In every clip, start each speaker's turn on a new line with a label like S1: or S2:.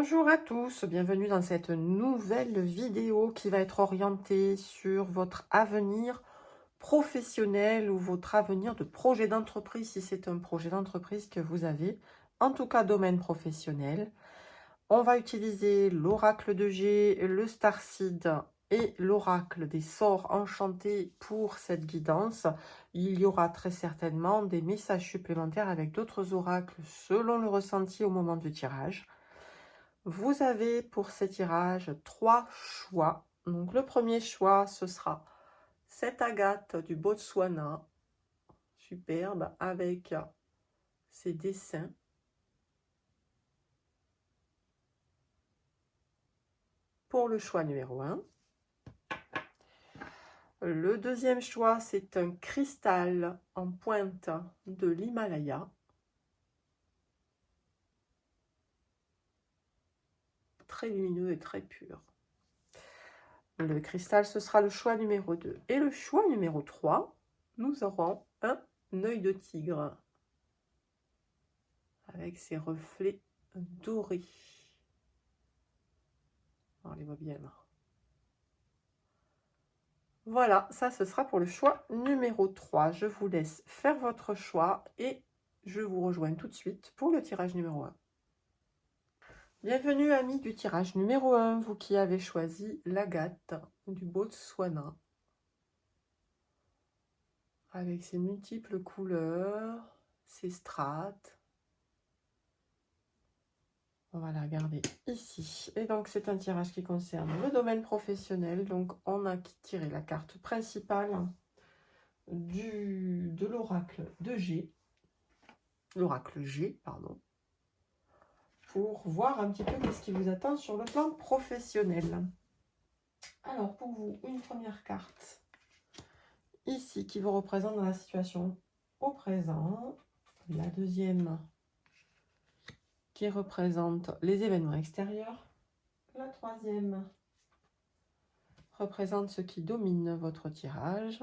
S1: Bonjour à tous, bienvenue dans cette nouvelle vidéo qui va être orientée sur votre avenir professionnel ou votre avenir de projet d'entreprise si c'est un projet d'entreprise que vous avez, en tout cas domaine professionnel. On va utiliser l'oracle de G, le Starseed et l'oracle des sorts enchantés pour cette guidance. Il y aura très certainement des messages supplémentaires avec d'autres oracles selon le ressenti au moment du tirage. Vous avez pour ces tirages 3 choix. Donc le premier choix, ce sera cette agate du Botswana, superbe, avec ses dessins. Pour le choix numéro 1. Le deuxième choix, c'est un cristal en pointe de l'Himalaya. Très lumineux et très pur. Le cristal, ce sera le choix numéro 2. Et le choix numéro 3, nous aurons un œil de tigre avec ses reflets dorés. On les voit bien là. Voilà, ça ce sera pour le choix numéro 3. Je vous laisse faire votre choix et je vous rejoins tout de suite pour le tirage numéro 1. Bienvenue amis du tirage numéro 1, vous qui avez choisi l'agate du Botswana. Avec ses multiples couleurs, ses strates. On va la regarder ici. Et donc, c'est un tirage qui concerne le domaine professionnel. Donc, on a tiré la carte principale de l'oracle de G. L'oracle G, pardon. Pour voir un petit peu ce qui vous attend sur le plan professionnel. Alors, pour vous, une première carte ici qui vous représente dans la situation au présent. La deuxième qui représente les événements extérieurs. La troisième représente ce qui domine votre tirage.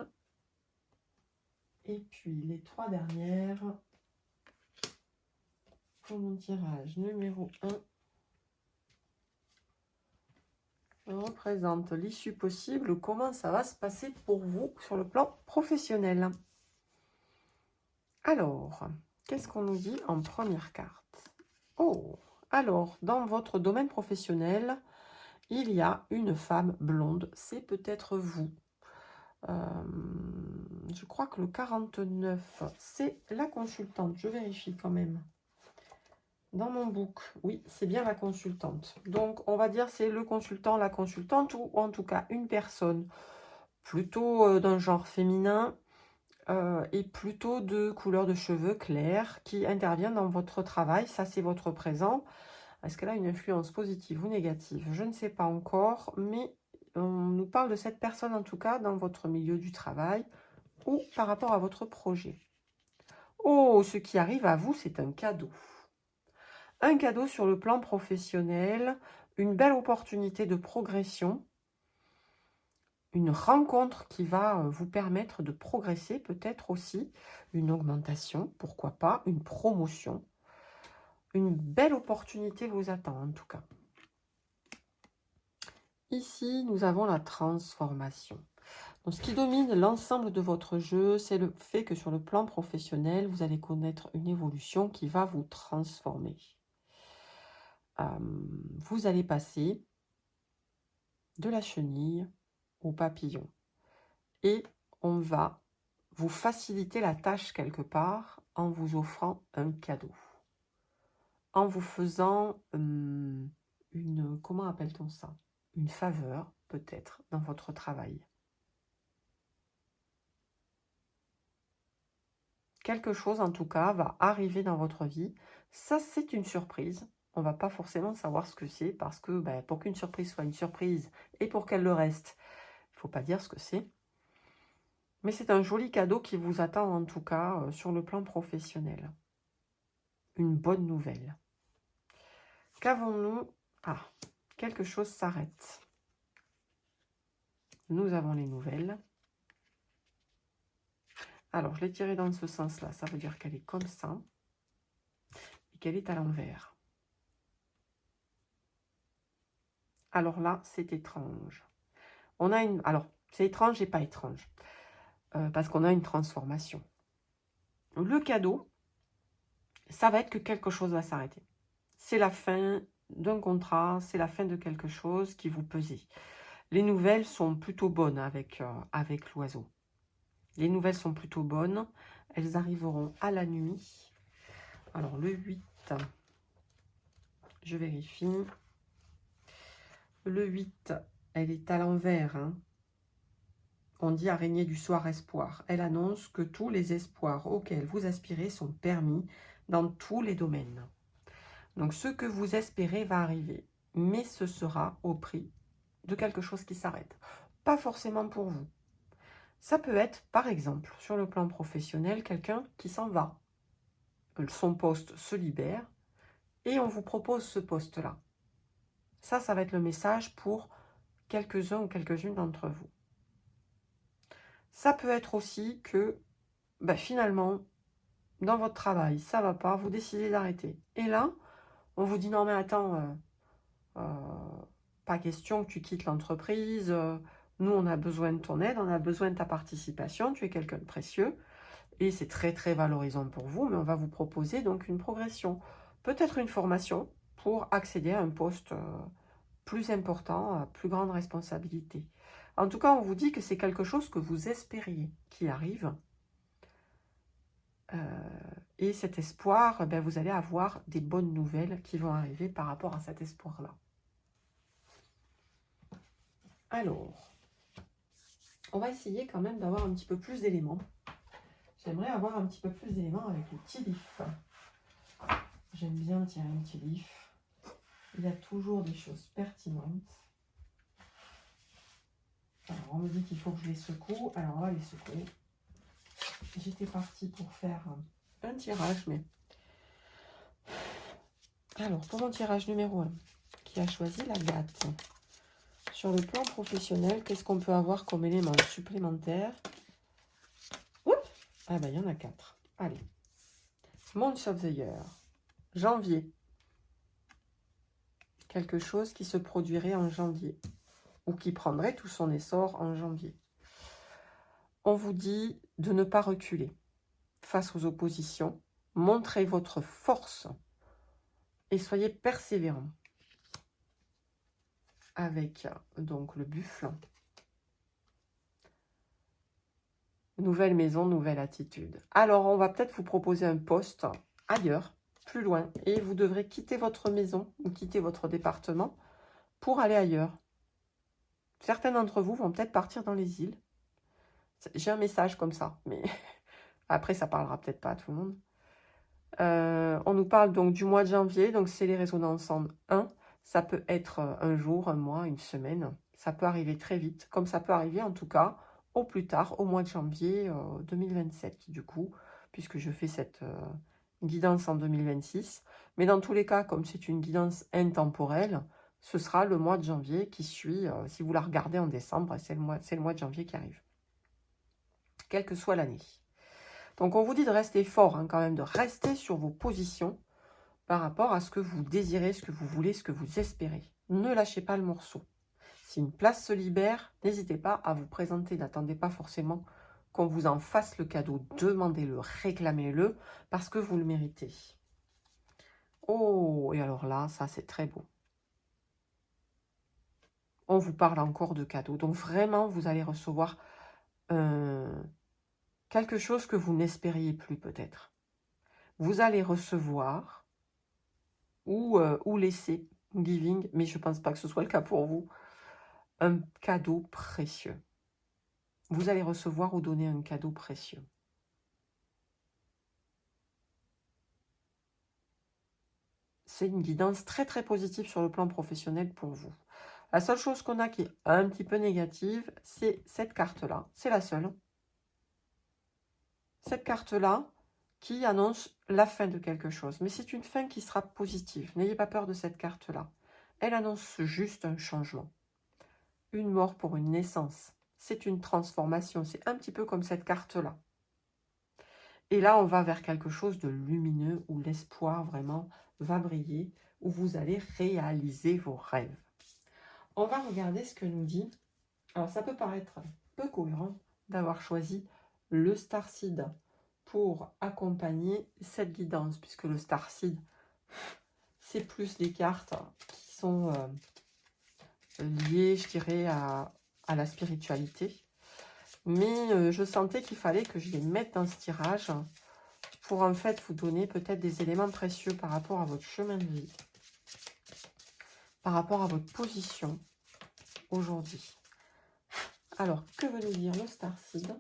S1: Et puis les trois dernières pour mon tirage numéro 1 représentent l'issue possible ou comment ça va se passer pour vous sur le plan professionnel. Alors, qu'est-ce qu'on nous dit en première carte? Oh, alors, dans votre domaine professionnel, il y a une femme blonde, c'est peut-être vous. Je crois que le 49, c'est la consultante. Je vérifie quand même. Dans mon book, oui, c'est bien la consultante. Donc, on va dire c'est le consultant, la consultante, ou en tout cas une personne plutôt d'un genre féminin et plutôt de couleur de cheveux claire qui intervient dans votre travail. Ça, c'est votre présent. Est-ce qu'elle a une influence positive ou négative? Je ne sais pas encore, mais on nous parle de cette personne en tout cas dans votre milieu du travail ou par rapport à votre projet. Oh, ce qui arrive à vous, c'est un cadeau. Un cadeau sur le plan professionnel, une belle opportunité de progression, une rencontre qui va vous permettre de progresser, peut-être aussi une augmentation, pourquoi pas, une promotion. Une belle opportunité vous attend en tout cas. Ici, nous avons la transformation. Donc, ce qui domine l'ensemble de votre jeu, c'est le fait que sur le plan professionnel, vous allez connaître une évolution qui va vous transformer. Vous allez passer de la chenille au papillon. Et on va vous faciliter la tâche quelque part en vous offrant un cadeau. En vous faisant comment appelle-t-on ça? Une faveur peut-être dans votre travail. Quelque chose en tout cas va arriver dans votre vie. Ça, c'est une surprise. On ne va pas forcément savoir ce que c'est parce que pour qu'une surprise soit une surprise et pour qu'elle le reste, il ne faut pas dire ce que c'est. Mais c'est un joli cadeau qui vous attend en tout cas sur le plan professionnel. Une bonne nouvelle. Qu'avons-nous? Ah, quelque chose s'arrête. Nous avons les nouvelles. Alors, je l'ai tirée dans ce sens-là. Ça veut dire qu'elle est comme ça et qu'elle est à l'envers. Alors là, c'est étrange. On a une... Alors, c'est étrange et pas étrange. Parce qu'on a une transformation. Le cadeau, ça va être que quelque chose va s'arrêter. C'est la fin d'un contrat, c'est la fin de quelque chose qui vous pesait. Les nouvelles sont plutôt bonnes avec l'oiseau. Les nouvelles sont plutôt bonnes. Elles arriveront à la nuit. Alors, le 8, je vérifie. Le 8, elle est à l'envers. Hein. On dit araignée du soir espoir. Elle annonce que tous les espoirs auxquels vous aspirez sont permis dans tous les domaines. Donc, ce que vous espérez va arriver. Mais ce sera au prix de quelque chose qui s'arrête. Pas forcément pour vous. Ça peut être, par exemple, sur le plan professionnel, quelqu'un qui s'en va. Son poste se libère et on vous propose ce poste-là. Ça va être le message pour quelques-uns ou quelques-unes d'entre vous. Ça peut être aussi que, finalement, dans votre travail, ça ne va pas, vous décidez d'arrêter. Et là, on vous dit, non mais attends, pas question que tu quittes l'entreprise, nous on a besoin de ton aide, on a besoin de ta participation, tu es quelqu'un de précieux, et c'est très très valorisant pour vous, mais on va vous proposer donc une progression. Peut-être une formation pour accéder à un poste plus important, à plus grande responsabilité. En tout cas, on vous dit que c'est quelque chose que vous espériez qui arrive. Et cet espoir, vous allez avoir des bonnes nouvelles qui vont arriver par rapport à cet espoir-là. Alors, on va essayer quand même d'avoir un petit peu plus d'éléments. J'aimerais avoir un petit peu plus d'éléments avec le petit leaf. J'aime bien tirer un petit leaf. Il y a toujours des choses pertinentes. Alors, on me dit qu'il faut que je les secoue. Alors, on va les secouer. J'étais partie pour faire un tirage, mais... Alors, pour mon tirage numéro 1, qui a choisi la gâte. Sur le plan professionnel, qu'est-ce qu'on peut avoir comme élément supplémentaire? Oups, ah il y en a 4. Allez. Month of the Year. Janvier. Quelque chose qui se produirait en janvier. Ou qui prendrait tout son essor en janvier. On vous dit de ne pas reculer face aux oppositions. Montrez votre force. Et soyez persévérants. Avec donc le buffle. Nouvelle maison, nouvelle attitude. Alors, on va peut-être vous proposer un poste ailleurs, plus loin. Et vous devrez quitter votre maison ou quitter votre département pour aller ailleurs. Certains d'entre vous vont peut-être partir dans les îles. J'ai un message comme ça, mais après, ça parlera peut-être pas à tout le monde. On nous parle donc du mois de janvier, donc c'est les résonances en 1. Ça peut être un jour, un mois, une semaine. Ça peut arriver très vite, comme ça peut arriver en tout cas au plus tard, au mois de janvier 2027 du coup, puisque je fais cette guidance en 2026. Mais dans tous les cas, comme c'est une guidance intemporelle, ce sera le mois de janvier qui suit. Si vous la regardez en décembre, c'est le mois de janvier qui arrive, quelle que soit l'année. Donc, on vous dit de rester fort, hein, quand même, de rester sur vos positions par rapport à ce que vous désirez, ce que vous voulez, ce que vous espérez. Ne lâchez pas le morceau. Si une place se libère, n'hésitez pas à vous présenter. N'attendez pas forcément qu'on vous en fasse le cadeau. Demandez-le, réclamez-le, parce que vous le méritez. Oh, et alors là, ça, c'est très beau. On vous parle encore de cadeaux. Donc, vraiment, vous allez recevoir quelque chose que vous n'espériez plus, peut-être. Vous allez recevoir ou laisser, giving, mais je ne pense pas que ce soit le cas pour vous, un cadeau précieux. Vous allez recevoir ou donner un cadeau précieux. C'est une guidance très très positive sur le plan professionnel pour vous. La seule chose qu'on a qui est un petit peu négative, c'est cette carte-là. C'est la seule. Cette carte-là qui annonce la fin de quelque chose. Mais c'est une fin qui sera positive. N'ayez pas peur de cette carte-là. Elle annonce juste un changement. Une mort pour une naissance. C'est une transformation. C'est un petit peu comme cette carte-là. Et là, on va vers quelque chose de lumineux où l'espoir vraiment va briller, où vous allez réaliser vos rêves. On va regarder ce que nous dit. Alors, ça peut paraître peu cohérent d'avoir choisi le Starseed pour accompagner cette guidance, puisque le Starseed, c'est plus des cartes qui sont liées, je dirais, à la spiritualité. Mais je sentais qu'il fallait que je les mette dans ce tirage pour en fait vous donner peut-être des éléments précieux par rapport à votre chemin de vie, par rapport à votre position aujourd'hui. Alors, que veut nous dire le Starseed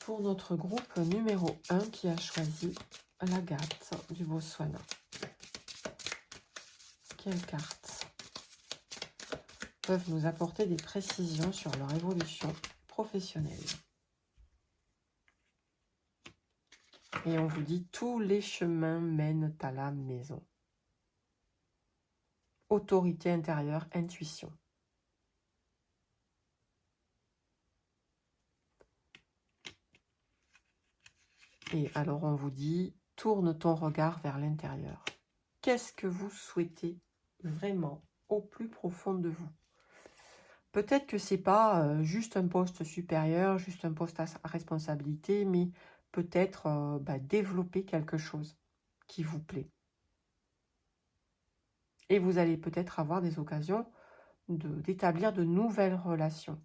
S1: pour notre groupe numéro 1 qui a choisi l'Agate du Botswana? Quelles cartes peuvent nous apporter des précisions sur leur évolution professionnelle? Et on vous dit, tous les chemins mènent à la maison. Autorité intérieure, intuition. Et alors on vous dit, tourne ton regard vers l'intérieur. Qu'est-ce que vous souhaitez vraiment au plus profond de vous? Peut-être que ce n'est pas juste un poste supérieur, juste un poste à responsabilité, mais peut-être développer quelque chose qui vous plaît. Et vous allez peut-être avoir des occasions d'établir de nouvelles relations,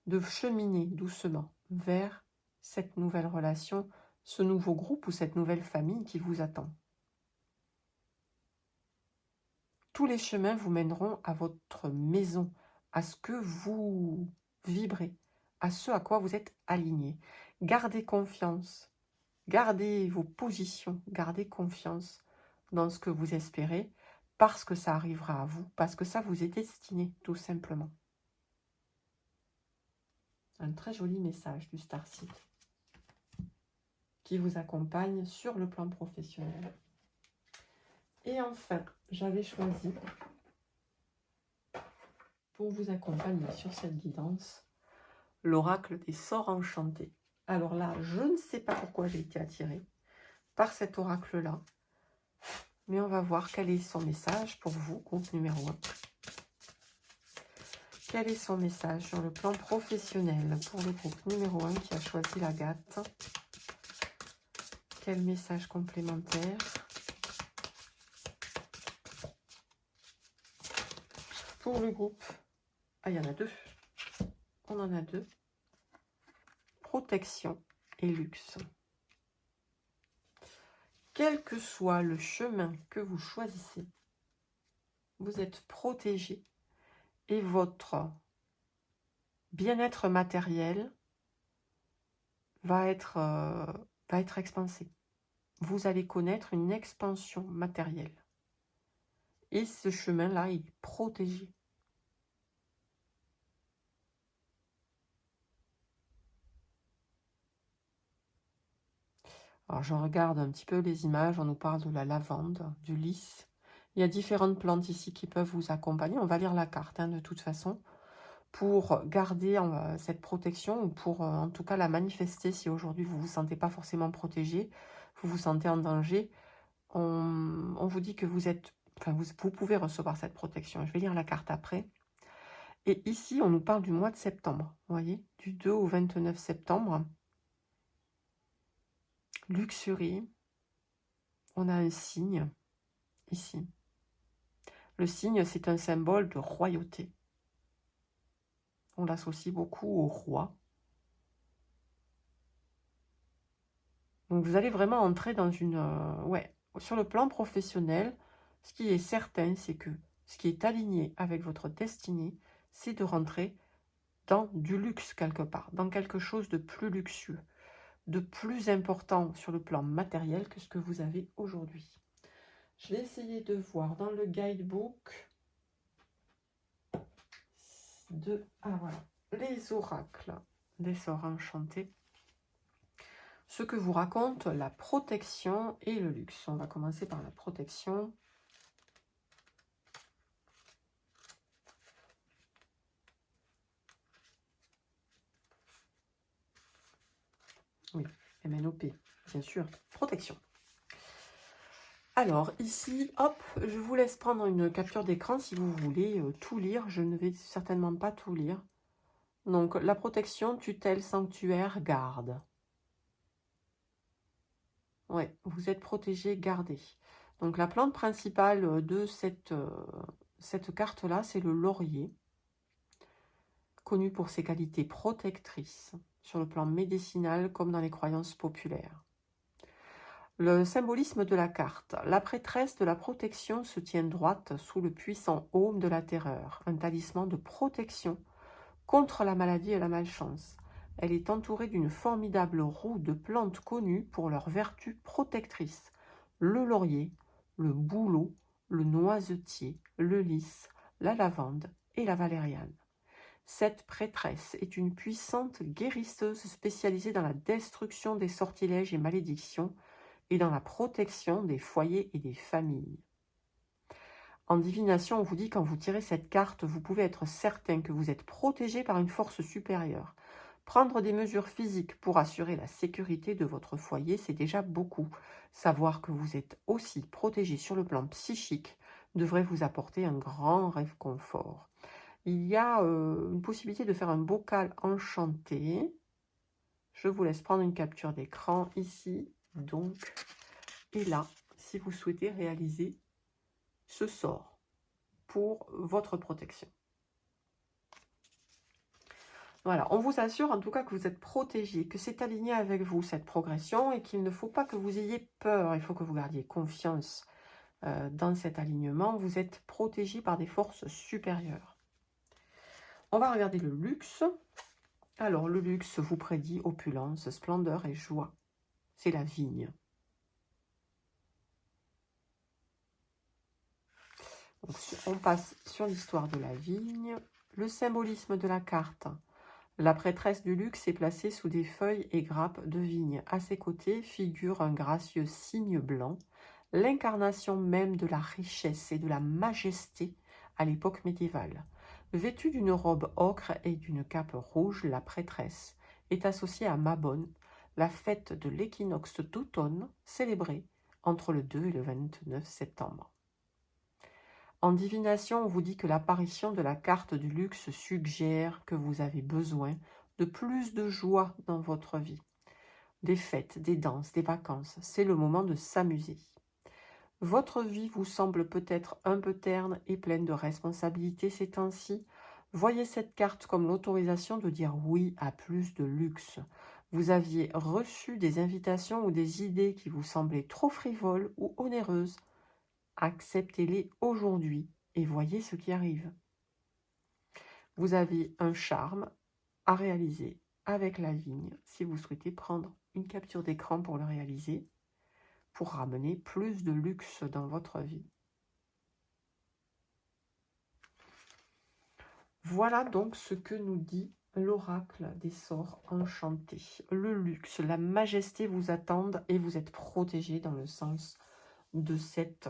S1: de cheminer doucement vers cette nouvelle relation, ce nouveau groupe ou cette nouvelle famille qui vous attend. Tous les chemins vous mèneront à votre maison, à ce que vous vibrez, à ce à quoi vous êtes aligné. Gardez confiance, gardez vos positions, gardez confiance dans ce que vous espérez, parce que ça arrivera à vous, parce que ça vous est destiné, tout simplement. Un très joli message du Starseed qui vous accompagne sur le plan professionnel. Et enfin, j'avais choisi, pour vous accompagner sur cette guidance, l'oracle des sorts enchantés. Alors là, je ne sais pas pourquoi j'ai été attirée par cet oracle-là, mais on va voir quel est son message pour vous, groupe numéro 1. Quel est son message sur le plan professionnel pour le groupe numéro 1 qui a choisi l'Agate? Quel message complémentaire? Pour le groupe, il y en a deux. On en a deux. Protection et luxe. Quel que soit le chemin que vous choisissez, vous êtes protégé et votre bien-être matériel va être expansé. Vous allez connaître une expansion matérielle. Et ce chemin-là, il est protégé. Alors, je regarde un petit peu les images. On nous parle de la lavande, du lys. Il y a différentes plantes ici qui peuvent vous accompagner. On va lire la carte, de toute façon, pour garder cette protection, ou pour en tout cas la manifester si aujourd'hui vous ne vous sentez pas forcément protégé, vous vous sentez en danger. On vous dit que vous pouvez recevoir cette protection. Je vais lire la carte après. Et ici, on nous parle du mois de septembre. Vous voyez, du 2 au 29 septembre. Luxury. On a un signe ici. Le signe, c'est un symbole de royauté. On l'associe beaucoup au roi. Donc vous allez vraiment entrer dans une... sur le plan professionnel, ce qui est certain, c'est que ce qui est aligné avec votre destinée, c'est de rentrer dans du luxe quelque part, dans quelque chose de plus luxueux, de plus important sur le plan matériel que ce que vous avez aujourd'hui. Je vais essayer de voir dans le guidebook les oracles des sorts enchantés. Ce que vous raconte la protection et le luxe. On va commencer par la protection. Oui, MNOP, bien sûr. Protection. Alors, ici, hop, je vous laisse prendre une capture d'écran si vous voulez tout lire. Je ne vais certainement pas tout lire. Donc, la protection, tutelle, sanctuaire, garde. Ouais, vous êtes protégé, gardé. Donc, la plante principale de cette carte-là, c'est le laurier, connu pour ses qualités protectrices, sur le plan médicinal comme dans les croyances populaires. Le symbolisme de la carte. La prêtresse de la protection se tient droite sous le puissant aume de la terreur, un talisman de protection contre la maladie et la malchance. Elle est entourée d'une formidable roue de plantes connues pour leurs vertus protectrices. Le laurier, le bouleau, le noisetier, le lys, la lavande et la valériane. Cette prêtresse est une puissante guérisseuse spécialisée dans la destruction des sortilèges et malédictions et dans la protection des foyers et des familles. En divination, on vous dit quand vous tirez cette carte, vous pouvez être certain que vous êtes protégé par une force supérieure. Prendre des mesures physiques pour assurer la sécurité de votre foyer, c'est déjà beaucoup. Savoir que vous êtes aussi protégé sur le plan psychique devrait vous apporter un grand réconfort. Il y a une possibilité de faire un bocal enchanté. Je vous laisse prendre une capture d'écran ici, donc, et là, si vous souhaitez réaliser ce sort pour votre protection. Voilà, on vous assure en tout cas que vous êtes protégé, que c'est aligné avec vous cette progression et qu'il ne faut pas que vous ayez peur, il faut que vous gardiez confiance dans cet alignement. Vous êtes protégé par des forces supérieures. On va regarder le luxe. Alors le luxe vous prédit opulence, splendeur et joie. C'est la vigne. Donc, on passe sur l'histoire de la vigne. Le symbolisme de la carte. La prêtresse du luxe est placée sous des feuilles et grappes de vigne. À ses côtés figure un gracieux cygne blanc, l'incarnation même de la richesse et de la majesté à l'époque médiévale. Vêtue d'une robe ocre et d'une cape rouge, la prêtresse est associée à Mabon, la fête de l'équinoxe d'automne célébrée entre le 2 et le 29 septembre. En divination, on vous dit que l'apparition de la carte du luxe suggère que vous avez besoin de plus de joie dans votre vie. Des fêtes, des danses, des vacances, c'est le moment de s'amuser. Votre vie vous semble peut-être un peu terne et pleine de responsabilités ces temps-ci. Voyez cette carte comme l'autorisation de dire oui à plus de luxe. Vous aviez reçu des invitations ou des idées qui vous semblaient trop frivoles ou onéreuses. Acceptez-les aujourd'hui et voyez ce qui arrive. Vous avez un charme à réaliser avec la vigne si vous souhaitez prendre une capture d'écran pour le réaliser, pour ramener plus de luxe dans votre vie. Voilà donc ce que nous dit l'oracle des sorts enchantés. Le luxe, la majesté vous attendent et vous êtes protégés dans le sens de cette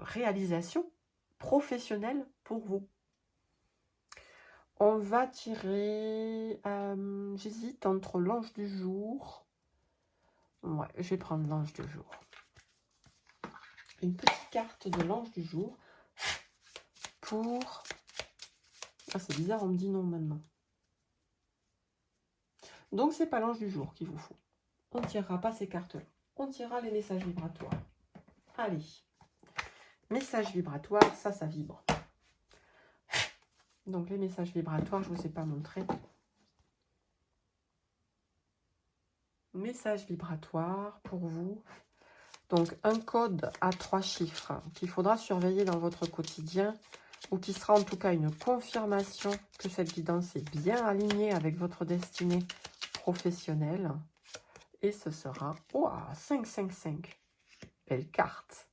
S1: réalisation professionnelle pour vous. On va tirer, j'hésite entre l'ange du jour. Ouais, je vais prendre l'ange du jour. Une petite carte de l'ange du jour pour... Ah, c'est bizarre, on me dit non maintenant. Donc, c'est pas l'ange du jour qu'il vous faut. On ne tirera pas ces cartes-là. On tirera les messages vibratoires. Allez. Messages vibratoires, ça vibre. Donc, les messages vibratoires, je ne vous ai pas montré. Message vibratoire pour vous. Donc, un code à 3 chiffres qu'il faudra surveiller dans votre quotidien ou qui sera en tout cas une confirmation que cette guidance est bien alignée avec votre destinée professionnelle. Et ce sera 555. Belle carte.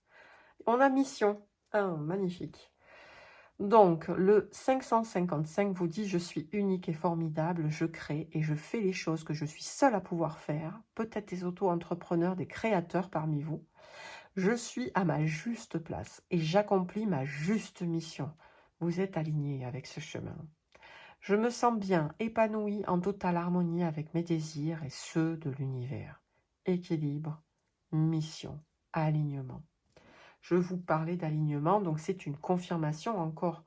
S1: On a mission. Magnifique. Donc, le 555 vous dit « Je suis unique et formidable, je crée et je fais les choses que je suis seule à pouvoir faire. Peut-être des auto-entrepreneurs, des créateurs parmi vous. Je suis à ma juste place et j'accomplis ma juste mission. Vous êtes alignés avec ce chemin. Je me sens bien, épanouie, en totale harmonie avec mes désirs et ceux de l'univers. Équilibre mission, alignement. Je vous parlais d'alignement, donc c'est une confirmation encore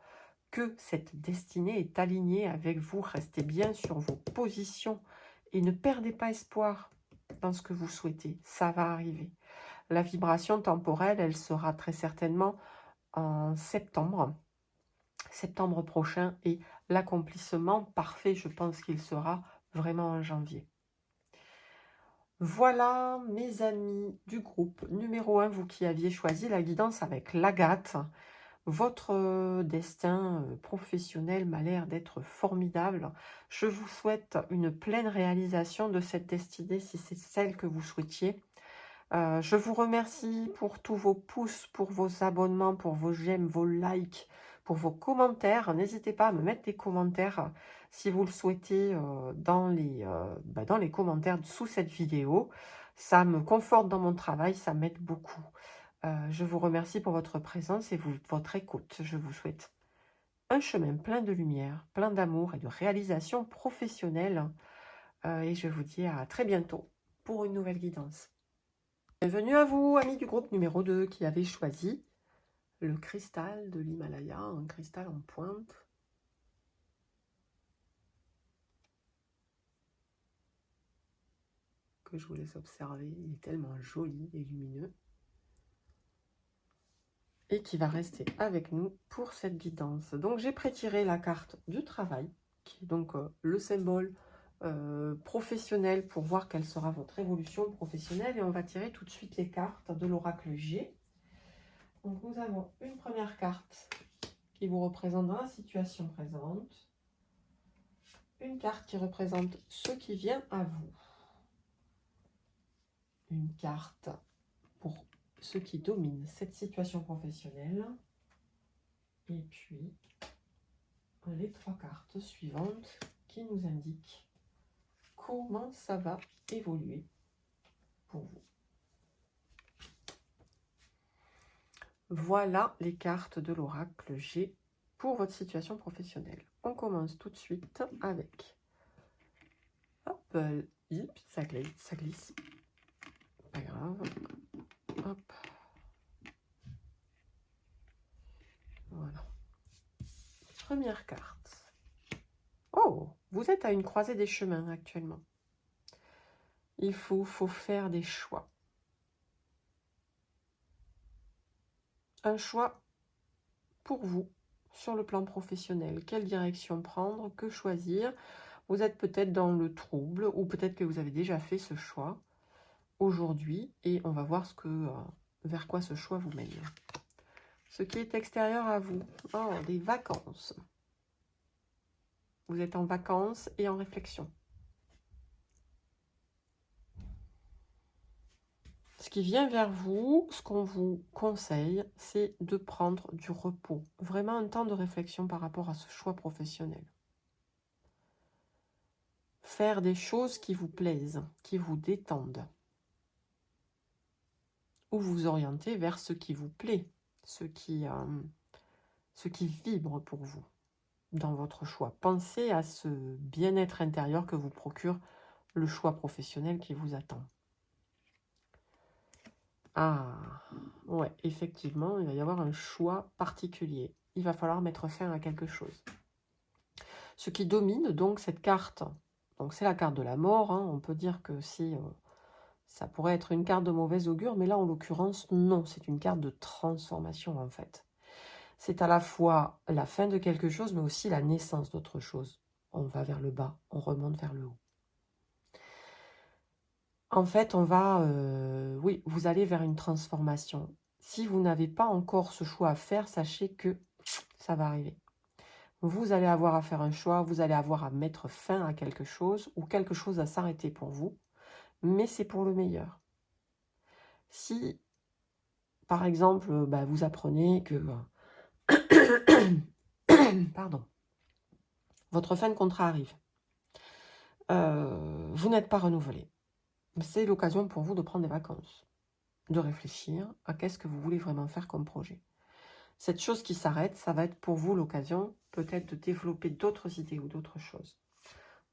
S1: que cette destinée est alignée avec vous. Restez bien sur vos positions et ne perdez pas espoir dans ce que vous souhaitez. Ça va arriver. La vibration temporelle, elle sera très certainement en septembre prochain, et l'accomplissement parfait, je pense qu'il sera vraiment en janvier. Voilà mes amis du groupe numéro 1, vous qui aviez choisi la guidance avec l'Agate. Votre destin professionnel m'a l'air d'être formidable. Je vous souhaite une pleine réalisation de cette destinée si c'est celle que vous souhaitiez. Je vous remercie pour tous vos pouces, pour vos abonnements, pour vos j'aime, vos likes, pour vos commentaires. N'hésitez pas à me mettre des commentaires si vous le souhaitez dans les commentaires sous cette vidéo. Ça me conforte dans mon travail, ça m'aide beaucoup. Je vous remercie pour votre présence et votre écoute. Je vous souhaite un chemin plein de lumière, plein d'amour et de réalisation professionnelle. Et je vous dis à très bientôt pour une nouvelle guidance. Bienvenue à vous, amis du groupe numéro 2, qui avez choisi le cristal de l'Himalaya, un cristal en pointe. Que je vous laisse observer, il est tellement joli et lumineux. Et qui va rester avec nous pour cette guidance. Donc j'ai prétiré la carte du travail, qui est donc le symbole professionnel, pour voir quelle sera votre évolution professionnelle. Et on va tirer tout de suite les cartes de l'oracle G. Donc nous avons une première carte qui vous représente dans la situation présente. Une carte qui représente ce qui vient à vous. Une carte pour ceux qui dominent cette situation professionnelle. Et puis les 3 cartes suivantes qui nous indiquent comment ça va évoluer pour vous. Voilà les cartes de l'oracle G pour votre situation professionnelle. On commence tout de suite avec... Hop, ça glisse. Pas grave. Hop. Voilà. Première carte. Oh, vous êtes à une croisée des chemins actuellement. Il faut faire des choix. Un choix pour vous sur le plan professionnel. Quelle direction prendre? Que choisir? Vous êtes peut-être dans le trouble, ou peut-être que vous avez déjà fait ce choix aujourd'hui, et on va voir vers quoi ce choix vous mène. Ce qui est extérieur à vous. Oh, des vacances. Vous êtes en vacances et en réflexion. Ce qui vient vers vous, ce qu'on vous conseille, c'est de prendre du repos. Vraiment un temps de réflexion par rapport à ce choix professionnel. Faire des choses qui vous plaisent, qui vous détendent. Ou vous orienter vers ce qui vous plaît, ce qui vibre pour vous dans votre choix. Pensez à ce bien-être intérieur que vous procure le choix professionnel qui vous attend. Ah, ouais, effectivement, il va y avoir un choix particulier. Il va falloir mettre fin à quelque chose. Ce qui domine donc cette carte, donc c'est la carte de la mort, hein. On peut dire que si ça pourrait être une carte de mauvaise augure, mais là en l'occurrence non, c'est une carte de transformation en fait. C'est à la fois la fin de quelque chose, mais aussi la naissance d'autre chose. On va vers le bas, on remonte vers le haut. En fait, oui, vous allez vers une transformation. Si vous n'avez pas encore ce choix à faire, sachez que ça va arriver. Vous allez avoir à faire un choix, vous allez avoir à mettre fin à quelque chose, ou quelque chose à s'arrêter pour vous, mais c'est pour le meilleur. Si, par exemple, vous apprenez que... Pardon. Votre fin de contrat arrive. Vous n'êtes pas renouvelé. C'est l'occasion pour vous de prendre des vacances, de réfléchir à qu'est-ce que vous voulez vraiment faire comme projet. Cette chose qui s'arrête, ça va être pour vous l'occasion peut-être de développer d'autres idées ou d'autres choses.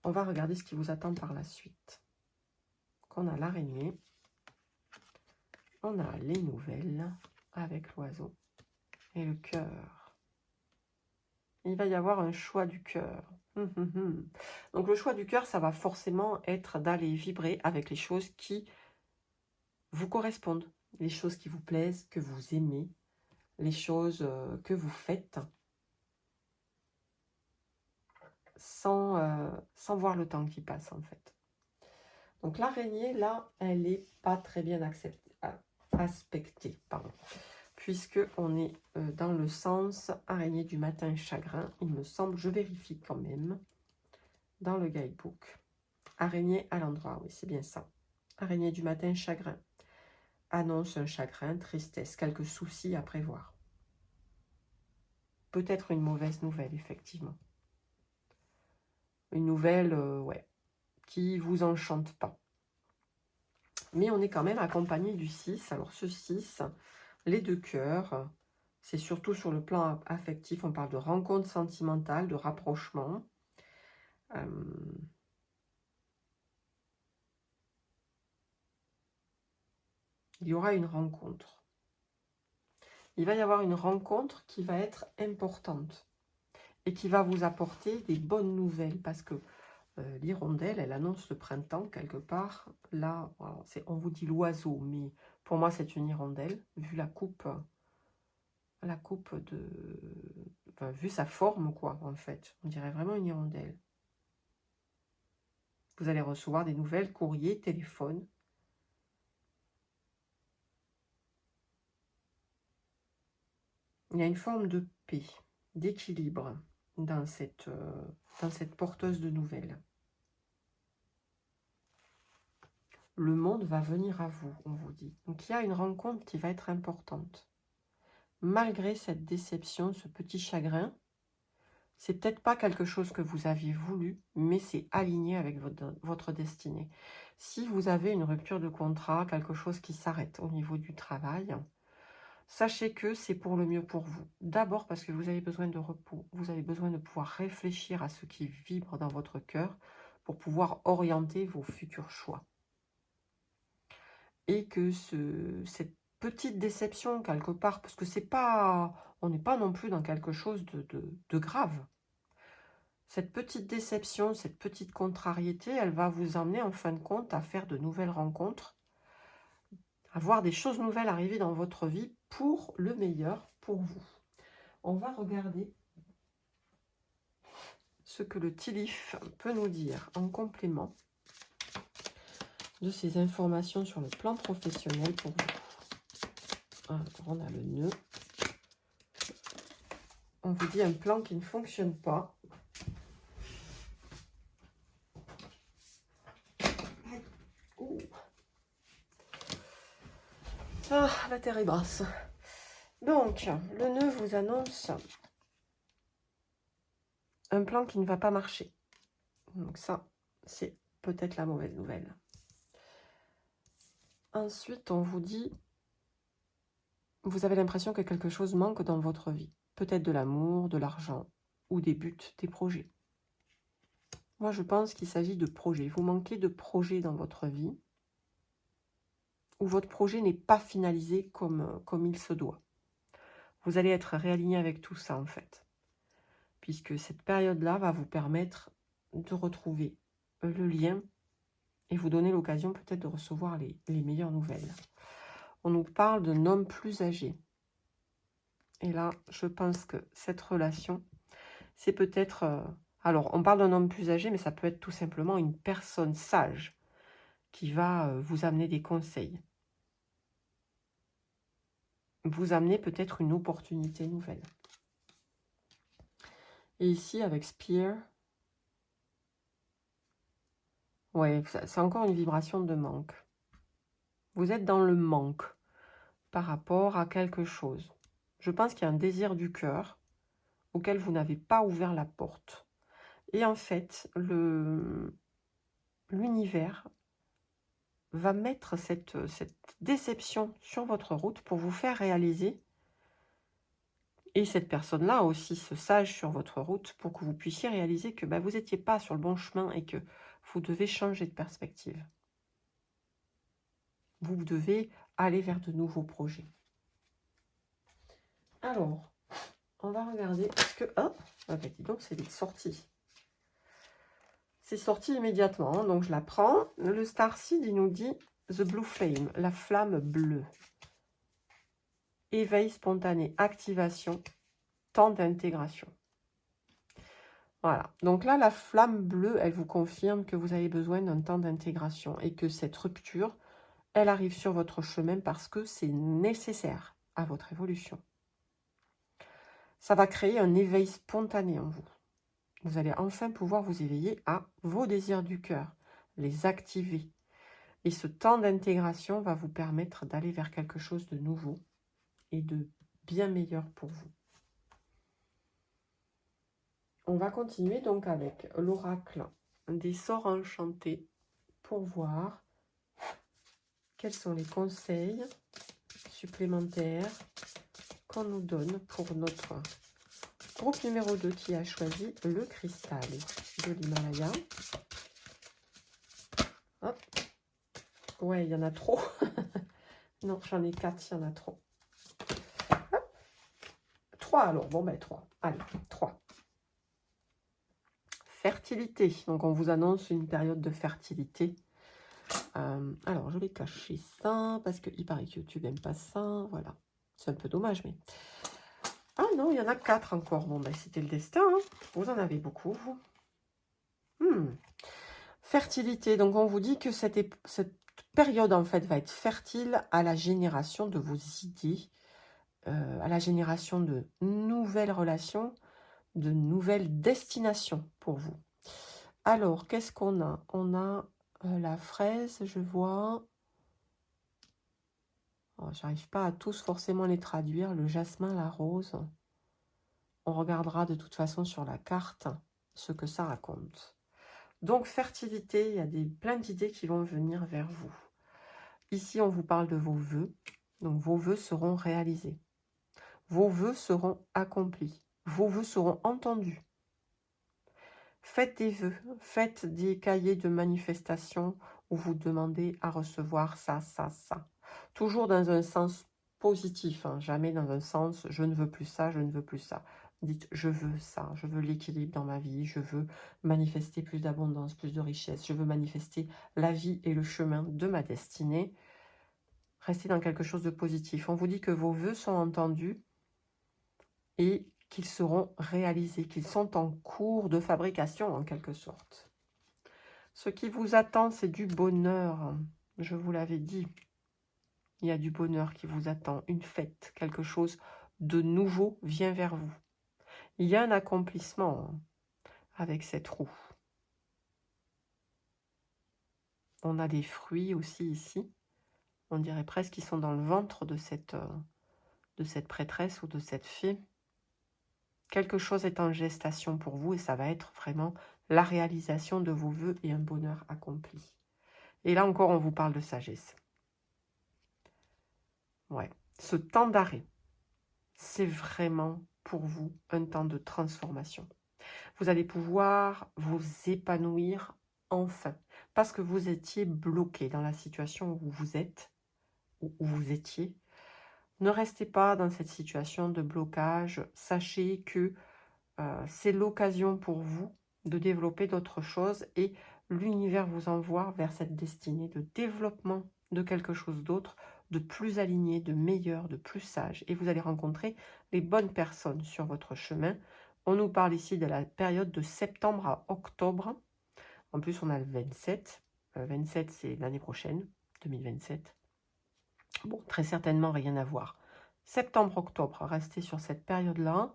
S1: On va regarder ce qui vous attend par la suite. On a l'araignée. On a les nouvelles avec l'oiseau et le cœur. Il va y avoir un choix du cœur. Donc le choix du cœur, ça va forcément être d'aller vibrer avec les choses qui vous correspondent, les choses qui vous plaisent, que vous aimez, les choses que vous faites, sans voir le temps qui passe en fait. Donc l'araignée, là, elle n'est pas très bien aspectée, pardon, puisque on est dans le sens araignée du matin chagrin, il me semble, je vérifie quand même, dans le guidebook. Araignée à l'endroit, oui, c'est bien ça. Araignée du matin chagrin. Annonce un chagrin, tristesse, quelques soucis à prévoir. Peut-être une mauvaise nouvelle, effectivement. Une nouvelle, ouais, qui vous enchante pas. Mais on est quand même accompagné du 6. Alors ce 6, les deux cœurs, c'est surtout sur le plan affectif, on parle de rencontre sentimentale, de rapprochement. Il y aura une rencontre. Il va y avoir une rencontre qui va être importante et qui va vous apporter des bonnes nouvelles parce que l'hirondelle, elle annonce le printemps quelque part. Là, on vous dit l'oiseau, mais pour moi, c'est une hirondelle, vu la coupe de... Enfin, vu sa forme, quoi, en fait. On dirait vraiment une hirondelle. Vous allez recevoir des nouvelles, courrier, téléphone. Il y a une forme de paix, d'équilibre dans cette porteuse de nouvelles. Le monde va venir à vous, on vous dit. Donc il y a une rencontre qui va être importante. Malgré cette déception, ce petit chagrin, c'est peut-être pas quelque chose que vous aviez voulu, mais c'est aligné avec votre destinée. Si vous avez une rupture de contrat, quelque chose qui s'arrête au niveau du travail, sachez que c'est pour le mieux pour vous. D'abord parce que vous avez besoin de repos, vous avez besoin de pouvoir réfléchir à ce qui vibre dans votre cœur pour pouvoir orienter vos futurs choix. Et que cette petite déception quelque part, parce que c'est pas, on n'est pas non plus dans quelque chose de grave. Cette petite déception, cette petite contrariété, elle va vous emmener en fin de compte à faire de nouvelles rencontres, à voir des choses nouvelles arriver dans votre vie pour le meilleur, pour vous. On va regarder ce que le Tilif peut nous dire en complément de ces informations sur le plan professionnel pour vous. Alors, on a le nœud. On vous dit un plan qui ne fonctionne pas. Ah, la terre est basse. Donc, le nœud vous annonce un plan qui ne va pas marcher. Donc ça, c'est peut-être la mauvaise nouvelle. Ensuite, on vous dit, vous avez l'impression que quelque chose manque dans votre vie. Peut-être de l'amour, de l'argent ou des buts, des projets. Moi, je pense qu'il s'agit de projets. Vous manquez de projets dans votre vie ou votre projet n'est pas finalisé comme il se doit. Vous allez être réaligné avec tout ça, en fait. Puisque cette période-là va vous permettre de retrouver le lien et vous donner l'occasion peut-être de recevoir les meilleures nouvelles. On nous parle d'un homme plus âgé. Et là, je pense que cette relation, c'est peut-être... alors, on parle d'un homme plus âgé, mais ça peut être tout simplement une personne sage qui va vous amener des conseils. Vous amener peut-être une opportunité nouvelle. Et ici, avec Spear, ouais, c'est encore une vibration de manque. Vous êtes dans le manque par rapport à quelque chose. Je pense qu'il y a un désir du cœur auquel vous n'avez pas ouvert la porte. Et en fait, l'univers va mettre cette déception sur votre route pour vous faire réaliser, et cette personne-là aussi, ce sage sur votre route, pour que vous puissiez réaliser que vous n'étiez pas sur le bon chemin et que vous devez changer de perspective. Vous devez aller vers de nouveaux projets. Alors, on va regarder, est-ce que... Ah, ben dis donc, c'est sorti. C'est sorti immédiatement, hein, donc je la prends. Le Starseed, il nous dit The Blue Flame, la flamme bleue. Éveil spontané, activation, temps d'intégration. Voilà, donc là, la flamme bleue, elle vous confirme que vous avez besoin d'un temps d'intégration et que cette rupture, elle arrive sur votre chemin parce que c'est nécessaire à votre évolution. Ça va créer un éveil spontané en vous. Vous allez enfin pouvoir vous éveiller à vos désirs du cœur, les activer. Et ce temps d'intégration va vous permettre d'aller vers quelque chose de nouveau et de bien meilleur pour vous. On va continuer donc avec l'oracle des sorts enchantés pour voir quels sont les conseils supplémentaires qu'on nous donne pour notre groupe numéro 2 qui a choisi le cristal de l'Himalaya. Hop. Ouais, il y en a trop. Non, j'en ai 4, il y en a trop. Hop. 3 alors, bon ben 3. Allez, 3. Fertilité. Donc on vous annonce une période de fertilité. Alors je vais cacher ça parce qu'il paraît que YouTube n'aime pas ça. Voilà. C'est un peu dommage, mais... Ah non, il y en a 4 encore. Bon, ben c'était le destin. Hein. Vous en avez beaucoup, vous. Fertilité. Donc on vous dit que cette période, en fait, va être fertile à la génération de vos idées, à la génération de nouvelles relations, de nouvelles destinations pour vous. Alors, qu'est-ce qu'on a? On a la fraise, je vois. Oh, j'arrive pas à tous forcément les traduire. Le jasmin, la rose. On regardera de toute façon sur la carte ce que ça raconte. Donc, fertilité, il y a plein d'idées qui vont venir vers vous. Ici, on vous parle de vos vœux. Donc, vos vœux seront réalisés. Vos vœux seront accomplis. Vos vœux seront entendus. Faites des vœux, faites des cahiers de manifestation où vous demandez à recevoir ça, ça, ça. Toujours dans un sens positif, hein, jamais dans un sens « je ne veux plus ça, je ne veux plus ça ». Dites « je veux ça, je veux l'équilibre dans ma vie, je veux manifester plus d'abondance, plus de richesse, je veux manifester la vie et le chemin de ma destinée ». Restez dans quelque chose de positif. On vous dit que vos vœux sont entendus et qu'ils seront réalisés, qu'ils sont en cours de fabrication en quelque sorte. Ce qui vous attend, c'est du bonheur. Je vous l'avais dit. Il y a du bonheur qui vous attend, une fête, quelque chose de nouveau vient vers vous. Il y a un accomplissement avec cette roue. On a des fruits aussi ici. On dirait presque qu'ils sont dans le ventre de cette prêtresse ou de cette fée. Quelque chose est en gestation pour vous et ça va être vraiment la réalisation de vos vœux et un bonheur accompli. Et là encore, on vous parle de sagesse. Ouais, ce temps d'arrêt, c'est vraiment pour vous un temps de transformation. Vous allez pouvoir vous épanouir enfin parce que vous étiez bloqué dans la situation où vous êtes, où vous étiez. Ne restez pas dans cette situation de blocage. Sachez que c'est l'occasion pour vous de développer d'autres choses et l'univers vous envoie vers cette destinée de développement de quelque chose d'autre, de plus aligné, de meilleur, de plus sage. Et vous allez rencontrer les bonnes personnes sur votre chemin. On nous parle ici de la période de septembre à octobre. En plus, on a le 27. 27, c'est l'année prochaine, 2027. Bon, très certainement rien à voir. Septembre-octobre, restez sur cette période-là.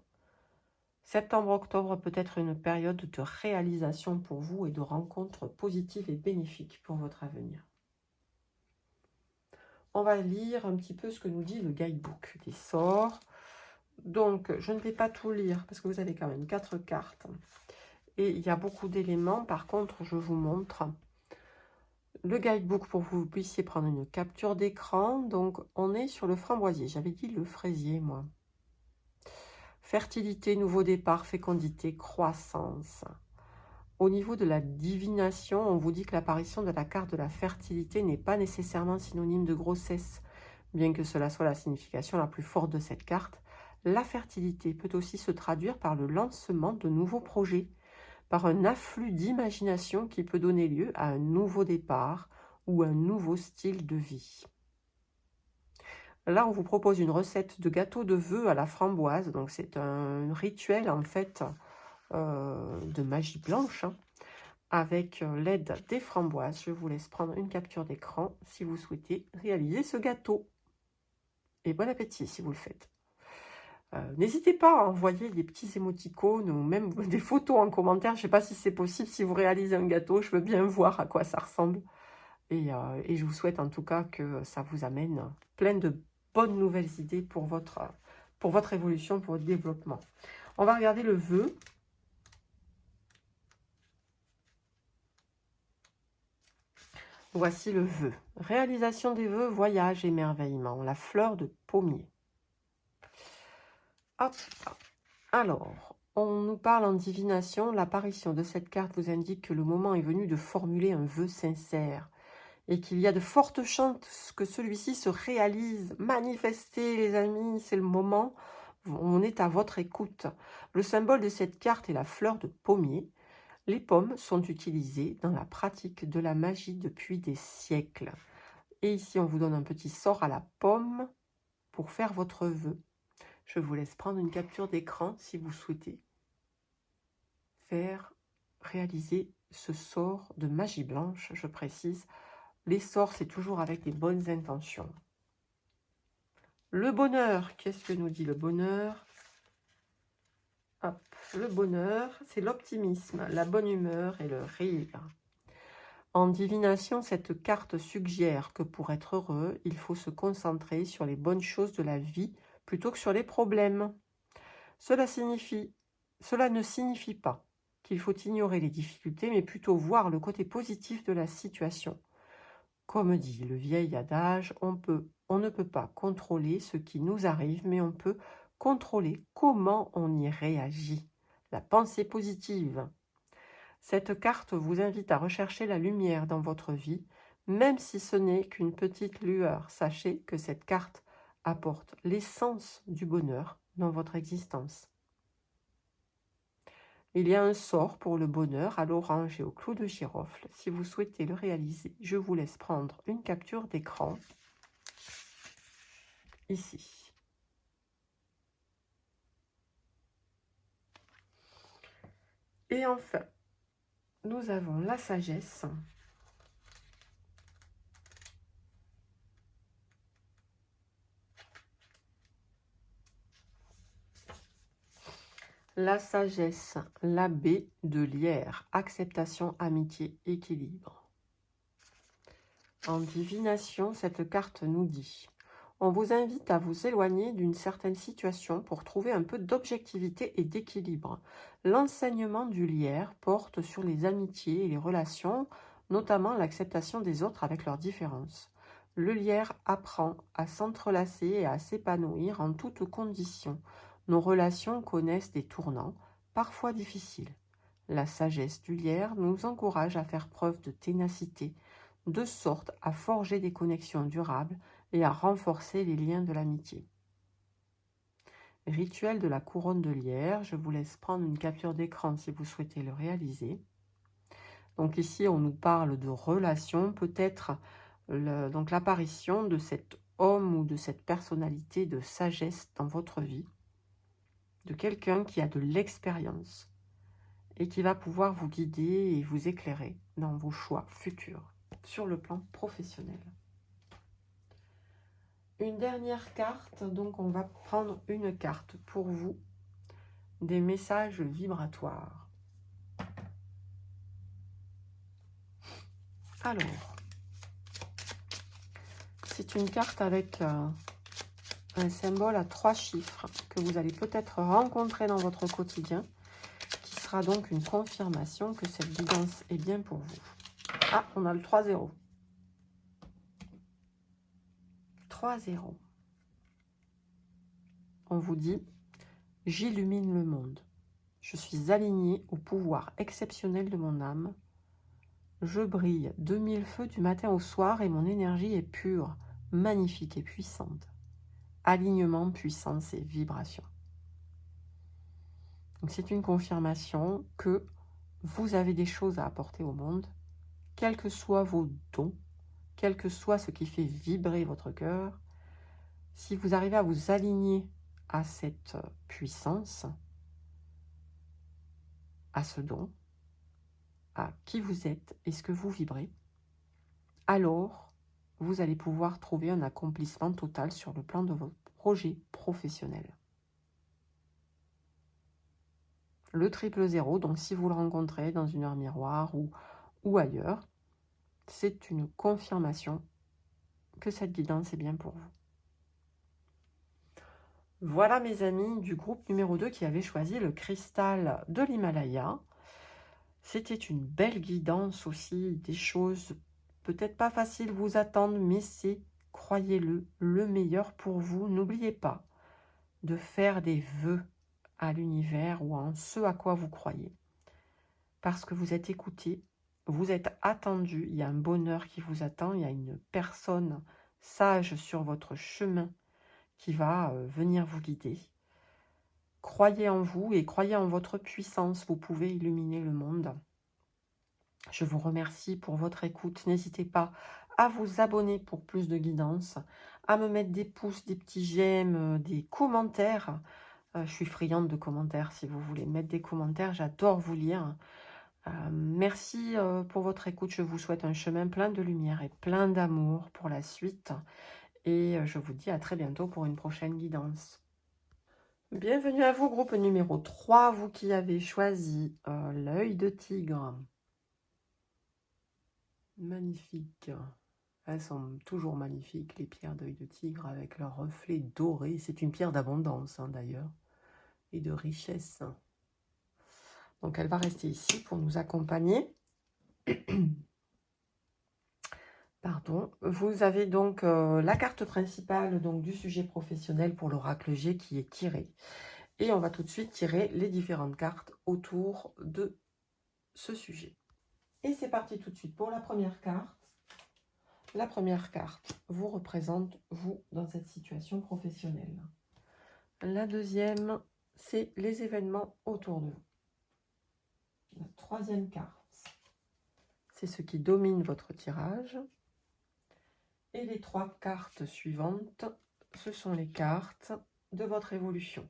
S1: Septembre-octobre peut être une période de réalisation pour vous et de rencontres positives et bénéfiques pour votre avenir. On va lire un petit peu ce que nous dit le guidebook des sorts. Donc, je ne vais pas tout lire parce que vous avez quand même 4 cartes. Et il y a beaucoup d'éléments. Par contre, je vous montre le guidebook pour que vous puissiez prendre une capture d'écran. Donc, on est sur le framboisier. J'avais dit le fraisier, moi. Fertilité, nouveau départ, fécondité, croissance. Au niveau de la divination, on vous dit que l'apparition de la carte de la fertilité n'est pas nécessairement synonyme de grossesse, bien que cela soit la signification la plus forte de cette carte. La fertilité peut aussi se traduire par le lancement de nouveaux projets, par un afflux d'imagination qui peut donner lieu à un nouveau départ ou un nouveau style de vie. Là, on vous propose une recette de gâteau de vœux à la framboise. Donc, c'est un rituel, en fait, de magie blanche, hein, avec l'aide des framboises. Je vous laisse prendre une capture d'écran si vous souhaitez réaliser ce gâteau. Et bon appétit si vous le faites. N'hésitez pas à envoyer des petits émoticônes ou même des photos en commentaire. Je ne sais pas si c'est possible. Si vous réalisez un gâteau, je veux bien voir à quoi ça ressemble. Et je vous souhaite en tout cas que ça vous amène plein de bonnes nouvelles idées pour votre évolution, pour votre développement. On va regarder le vœu. Voici le vœu. Réalisation des vœux, voyage, émerveillement. La fleur de pommier. Hop. Alors, on nous parle en divination. L'apparition de cette carte vous indique que le moment est venu de formuler un vœu sincère et qu'il y a de fortes chances que celui-ci se réalise. Manifestez, les amis, c'est le moment. On est à votre écoute. Le symbole de cette carte est la fleur de pommier. Les pommes sont utilisées dans la pratique de la magie depuis des siècles. Et ici, on vous donne un petit sort à la pomme pour faire votre vœu. Je vous laisse prendre une capture d'écran si vous souhaitez réaliser ce sort de magie blanche, je précise. Les sorts, c'est toujours avec des bonnes intentions. Le bonheur, qu'est-ce que nous dit le bonheur? Hop, le bonheur, c'est l'optimisme, la bonne humeur et le rire. En divination, cette carte suggère que pour être heureux, il faut se concentrer sur les bonnes choses de la vie plutôt que sur les problèmes. Cela ne signifie pas qu'il faut ignorer les difficultés, mais plutôt voir le côté positif de la situation. Comme dit le vieil adage, on ne peut pas contrôler ce qui nous arrive, mais on peut contrôler comment on y réagit. La pensée positive. Cette carte vous invite à rechercher la lumière dans votre vie, même si ce n'est qu'une petite lueur. Sachez que cette carte apporte l'essence du bonheur dans votre existence. Il y a un sort pour le bonheur à l'orange et au clou de girofle. Si vous souhaitez le réaliser, je vous laisse prendre une capture d'écran ici. Et enfin, nous avons la sagesse. La sagesse, l'abbé de Lierre, acceptation, amitié, équilibre. En divination, cette carte nous dit: on vous invite à vous éloigner d'une certaine situation pour trouver un peu d'objectivité et d'équilibre. L'enseignement du Lierre porte sur les amitiés et les relations, notamment l'acceptation des autres avec leurs différences. Le Lierre apprend à s'entrelacer et à s'épanouir en toutes conditions. Nos relations connaissent des tournants, parfois difficiles. La sagesse du Lierre nous encourage à faire preuve de ténacité, de sorte à forger des connexions durables et à renforcer les liens de l'amitié. Rituel de la couronne de Lierre, je vous laisse prendre une capture d'écran si vous souhaitez le réaliser. Donc ici, on nous parle de relation, peut-être donc l'apparition de cet homme ou de cette personnalité de sagesse dans votre vie, de quelqu'un qui a de l'expérience et qui va pouvoir vous guider et vous éclairer dans vos choix futurs sur le plan professionnel. Une dernière carte, donc on va prendre une carte pour vous, des messages vibratoires. Alors, c'est une carte avec un symbole à 3 chiffres que vous allez peut-être rencontrer dans votre quotidien, qui sera donc une confirmation que cette guidance est bien pour vous. Ah, on a le 3-0. 3-0. On vous dit: j'illumine le monde. Je suis aligné au pouvoir exceptionnel de mon âme. Je brille de 1000 feux du matin au soir et mon énergie est pure. magnifique et puissante. Alignement, puissance et vibration. Donc c'est une confirmation que vous avez des choses à apporter au monde, quels que soient vos dons, quel que soit ce qui fait vibrer votre cœur. Si vous arrivez à vous aligner à cette puissance, à ce don, à qui vous êtes et ce que vous vibrez, alors vous allez pouvoir trouver un accomplissement total sur le plan de votre projet professionnel. Le 000, donc si vous le rencontrez dans une heure miroir ou ailleurs, c'est une confirmation que cette guidance est bien pour vous. Voilà mes amis du groupe numéro 2 qui avait choisi le cristal de l'Himalaya. C'était une belle guidance aussi, des choses peut-être pas faciles vous attendent, mais c'est, croyez-le, le meilleur pour vous. N'oubliez pas de faire des vœux à l'univers ou en ce à quoi vous croyez. Parce que vous êtes écouté, vous êtes attendu, il y a un bonheur qui vous attend, il y a une personne sage sur votre chemin qui va venir vous guider. Croyez en vous et croyez en votre puissance, vous pouvez illuminer le monde. Je vous remercie pour votre écoute. N'hésitez pas à vous abonner pour plus de guidance, à me mettre des pouces, des petits j'aime, des commentaires. Je suis friande de commentaires si vous voulez mettre des commentaires. J'adore vous lire. Merci pour votre écoute. Je vous souhaite un chemin plein de lumière et plein d'amour pour la suite. Et je vous dis à très bientôt pour une prochaine guidance. Bienvenue à vous, groupe numéro 3, vous qui avez choisi l'œil de tigre. Magnifique. Elles sont toujours magnifiques, les pierres d'œil de tigre, avec leur reflet doré. C'est une pierre d'abondance, hein, d'ailleurs, et de richesse. Donc, elle va rester ici pour nous accompagner. Pardon. Vous avez donc la carte principale donc, du sujet professionnel pour l'oracle G qui est tirée. Et on va tout de suite tirer les différentes cartes autour de ce sujet. Et c'est parti tout de suite pour la première carte. La première carte vous représente, vous, dans cette situation professionnelle. La deuxième, c'est les événements autour de vous. La troisième carte, c'est ce qui domine votre tirage. Et les trois cartes suivantes, ce sont les cartes de votre évolution.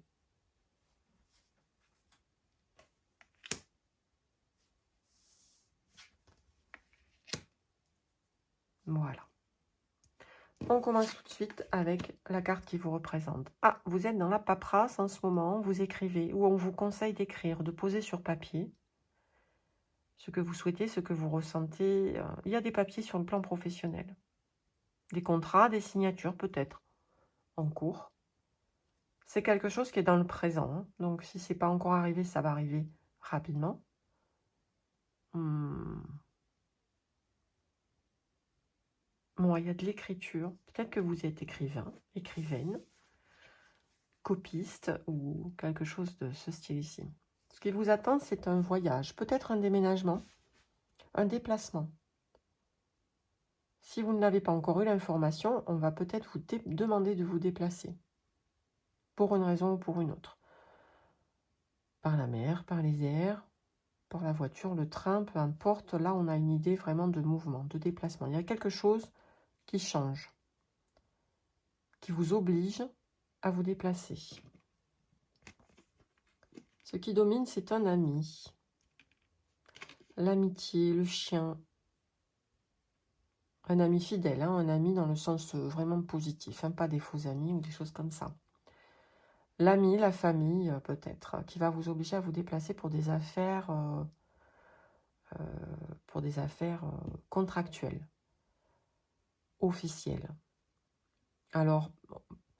S1: Voilà. On commence tout de suite avec la carte qui vous représente. Ah, vous êtes dans la paperasse en ce moment, vous écrivez, ou on vous conseille d'écrire, de poser sur papier ce que vous souhaitez, ce que vous ressentez. Il y a des papiers sur le plan professionnel. Des contrats, des signatures peut-être, en cours. C'est quelque chose qui est dans le présent. Hein. Donc si ce n'est pas encore arrivé, ça va arriver rapidement. Bon, il y a de l'écriture. Peut-être que vous êtes écrivain, écrivaine, copiste ou quelque chose de ce style ici. Ce qui vous attend, c'est un voyage, peut-être un déménagement, un déplacement. Si vous n'avez pas encore eu l'information, on va peut-être vous demander de vous déplacer. Pour une raison ou pour une autre. Par la mer, par les airs, par la voiture, le train, peu importe. Là, on a une idée vraiment de mouvement, de déplacement. Il y a quelque chose qui change, qui vous oblige à vous déplacer. Ce qui domine, c'est un ami. L'amitié, le chien. Un ami fidèle, hein, un ami dans le sens vraiment positif, hein, pas des faux amis ou des choses comme ça. L'ami, la famille, peut-être, qui va vous obliger à vous déplacer pour des affaires, contractuelles, officielles. Alors,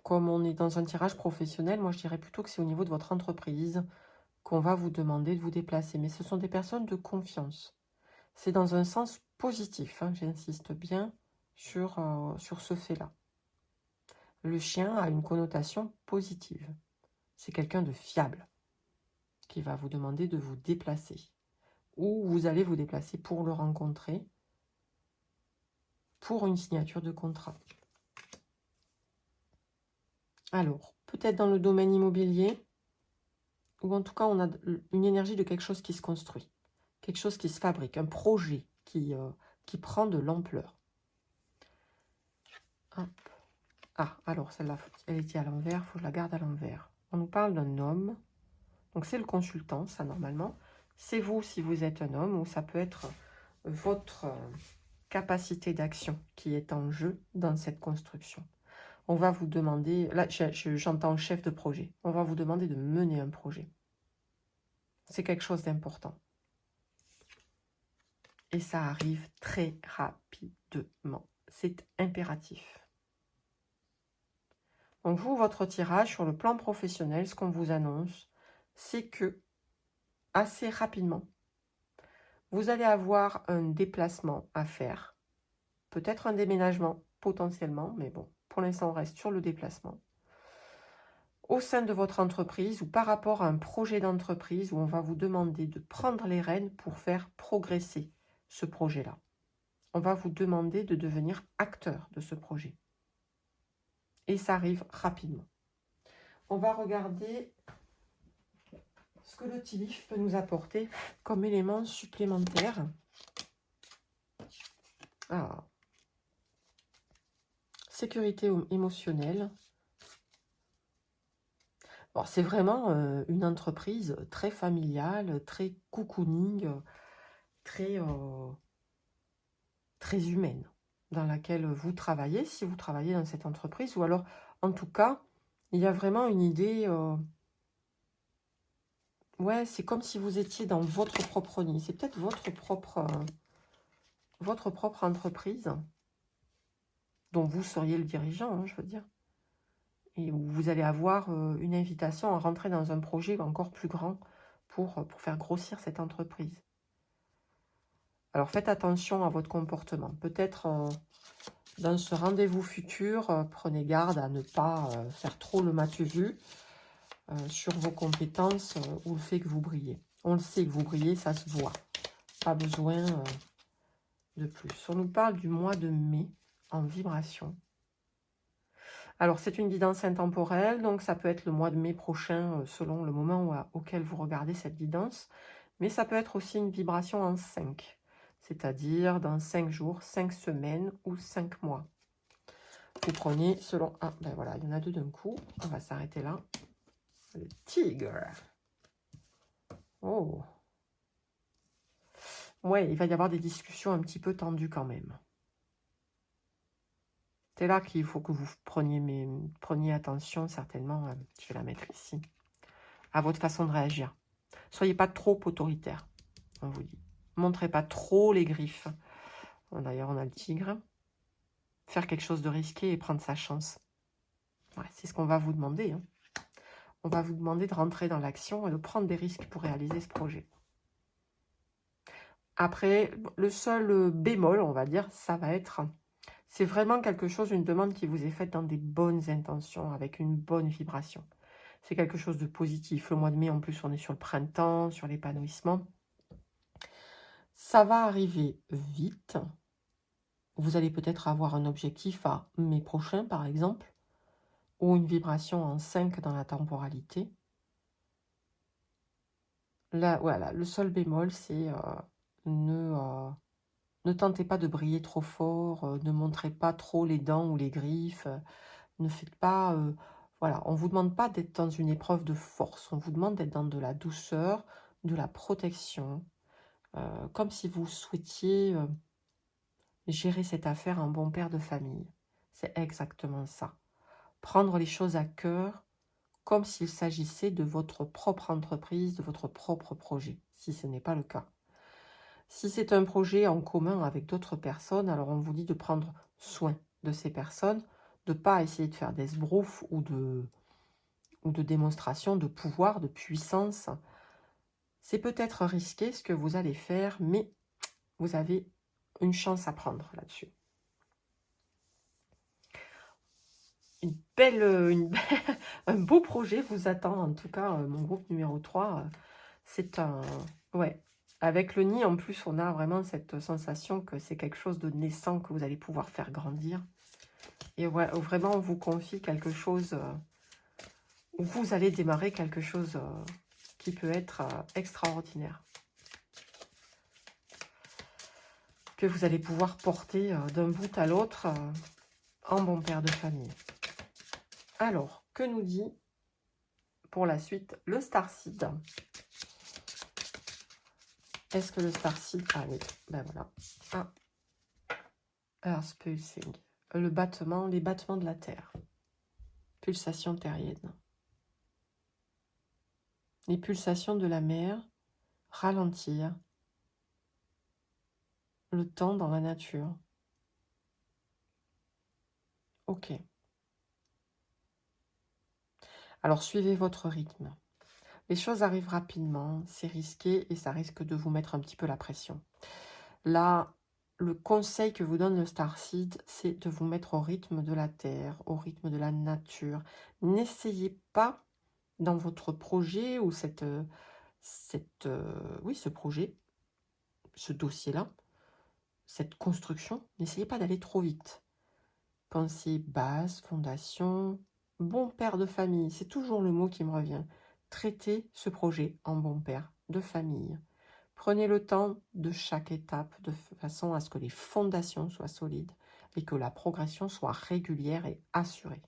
S1: comme on est dans un tirage professionnel, moi je dirais plutôt que c'est au niveau de votre entreprise qu'on va vous demander de vous déplacer. Mais ce sont des personnes de confiance. C'est dans un sens positif, hein, j'insiste bien sur ce fait-là. Le chien a une connotation positive. C'est quelqu'un de fiable qui va vous demander de vous déplacer. Ou vous allez vous déplacer pour le rencontrer, pour une signature de contrat. Alors, peut-être dans le domaine immobilier, ou en tout cas, on a une énergie de quelque chose qui se construit, quelque chose qui se fabrique, un projet qui prend de l'ampleur. Ah, alors celle-là, elle était à l'envers, il faut que je la garde à l'envers. On nous parle d'un homme, donc c'est le consultant, ça normalement. C'est vous si vous êtes un homme, ou ça peut être votre capacité d'action qui est en jeu dans cette construction. On va vous demander, là j'entends chef de projet, on va vous demander de mener un projet. C'est quelque chose d'important. Et ça arrive très rapidement. C'est impératif. Donc vous, votre tirage sur le plan professionnel, ce qu'on vous annonce, c'est que assez rapidement, vous allez avoir un déplacement à faire. Peut-être un déménagement, potentiellement, mais bon, pour l'instant, on reste sur le déplacement. Au sein de votre entreprise ou par rapport à un projet d'entreprise où on va vous demander de prendre les rênes pour faire progresser ce projet-là. On va vous demander de devenir acteur de ce projet. Et ça arrive rapidement. On va regarder ce que le Tilif peut nous apporter comme élément supplémentaire. Ah. Sécurité émotionnelle. Bon, c'est vraiment une entreprise très familiale, très cocooning, très humaine, dans laquelle vous travaillez, si vous travaillez dans cette entreprise, ou alors, en tout cas, il y a vraiment une idée... ouais, c'est comme si vous étiez dans votre propre nid. C'est peut-être votre propre entreprise, dont vous seriez le dirigeant, hein, je veux dire. Et où vous allez avoir une invitation à rentrer dans un projet encore plus grand pour faire grossir cette entreprise. Alors faites attention à votre comportement. Peut-être dans ce rendez-vous futur, prenez garde à ne pas faire trop le matu vu sur vos compétences ou le fait que vous brillez. On le sait que vous brillez, ça se voit. Pas besoin de plus. On nous parle du mois de mai en vibration. Alors, c'est une guidance intemporelle, donc ça peut être le mois de mai prochain, selon le moment auquel vous regardez cette guidance. Mais ça peut être aussi une vibration en 5, c'est-à-dire dans 5 jours, 5 semaines ou 5 mois. Vous prenez selon... Ah, ben voilà, il y en a deux d'un coup. On va s'arrêter là. Le tigre. Oh. Ouais, il va y avoir des discussions un petit peu tendues quand même. C'est là qu'il faut que vous preniez attention, certainement. Je vais la mettre ici. À votre façon de réagir. Soyez pas trop autoritaire, on vous dit. Montrez pas trop les griffes. D'ailleurs, on a le tigre. Faire quelque chose de risqué et prendre sa chance. Ouais, c'est ce qu'on va vous demander. Hein. On va vous demander de rentrer dans l'action et de prendre des risques pour réaliser ce projet. Après, le seul bémol, on va dire, ça va être... C'est vraiment quelque chose, une demande qui vous est faite dans des bonnes intentions, avec une bonne vibration. C'est quelque chose de positif. Le mois de mai, en plus, on est sur le printemps, sur l'épanouissement. Ça va arriver vite. Vous allez peut-être avoir un objectif à mai prochain, par exemple, ou une vibration en 5 dans la temporalité. Là, voilà, le seul bémol, c'est ne tentez pas de briller trop fort, ne montrez pas trop les dents ou les griffes, ne faites pas... voilà, on ne vous demande pas d'être dans une épreuve de force, on vous demande d'être dans de la douceur, de la protection, comme si vous souhaitiez gérer cette affaire en bon père de famille. C'est exactement ça. Prendre les choses à cœur comme s'il s'agissait de votre propre entreprise, de votre propre projet, si ce n'est pas le cas. Si c'est un projet en commun avec d'autres personnes, alors on vous dit de prendre soin de ces personnes, de ne pas essayer de faire des sbroufs ou de démonstrations de pouvoir, de puissance. C'est peut-être risqué ce que vous allez faire, mais vous avez une chance à prendre là-dessus. Un beau projet vous attend, en tout cas, mon groupe numéro 3. C'est un... Ouais, avec le nid, en plus, on a vraiment cette sensation que c'est quelque chose de naissant que vous allez pouvoir faire grandir. Et ouais, vraiment, on vous confie quelque chose vous allez démarrer quelque chose qui peut être extraordinaire. Que vous allez pouvoir porter d'un bout à l'autre en bon père de famille. Alors, que nous dit pour la suite le Starseed? Est-ce que le Starseed... Ah oui, ben voilà. Ah, Earth Pulsing. Le battement, les battements de la Terre. Pulsations terriennes. Les pulsations de la mer ralentir le temps dans la nature. Ok. Alors, suivez votre rythme. Les choses arrivent rapidement, c'est risqué et ça risque de vous mettre un petit peu la pression. Là, le conseil que vous donne le Starseed, c'est de vous mettre au rythme de la Terre, au rythme de la nature. N'essayez pas dans votre projet ou ce projet, ce dossier-là, cette construction, n'essayez pas d'aller trop vite. Pensez base, fondation, bon père de famille, c'est toujours le mot qui me revient. Traitez ce projet en bon père de famille. Prenez le temps de chaque étape de façon à ce que les fondations soient solides et que la progression soit régulière et assurée.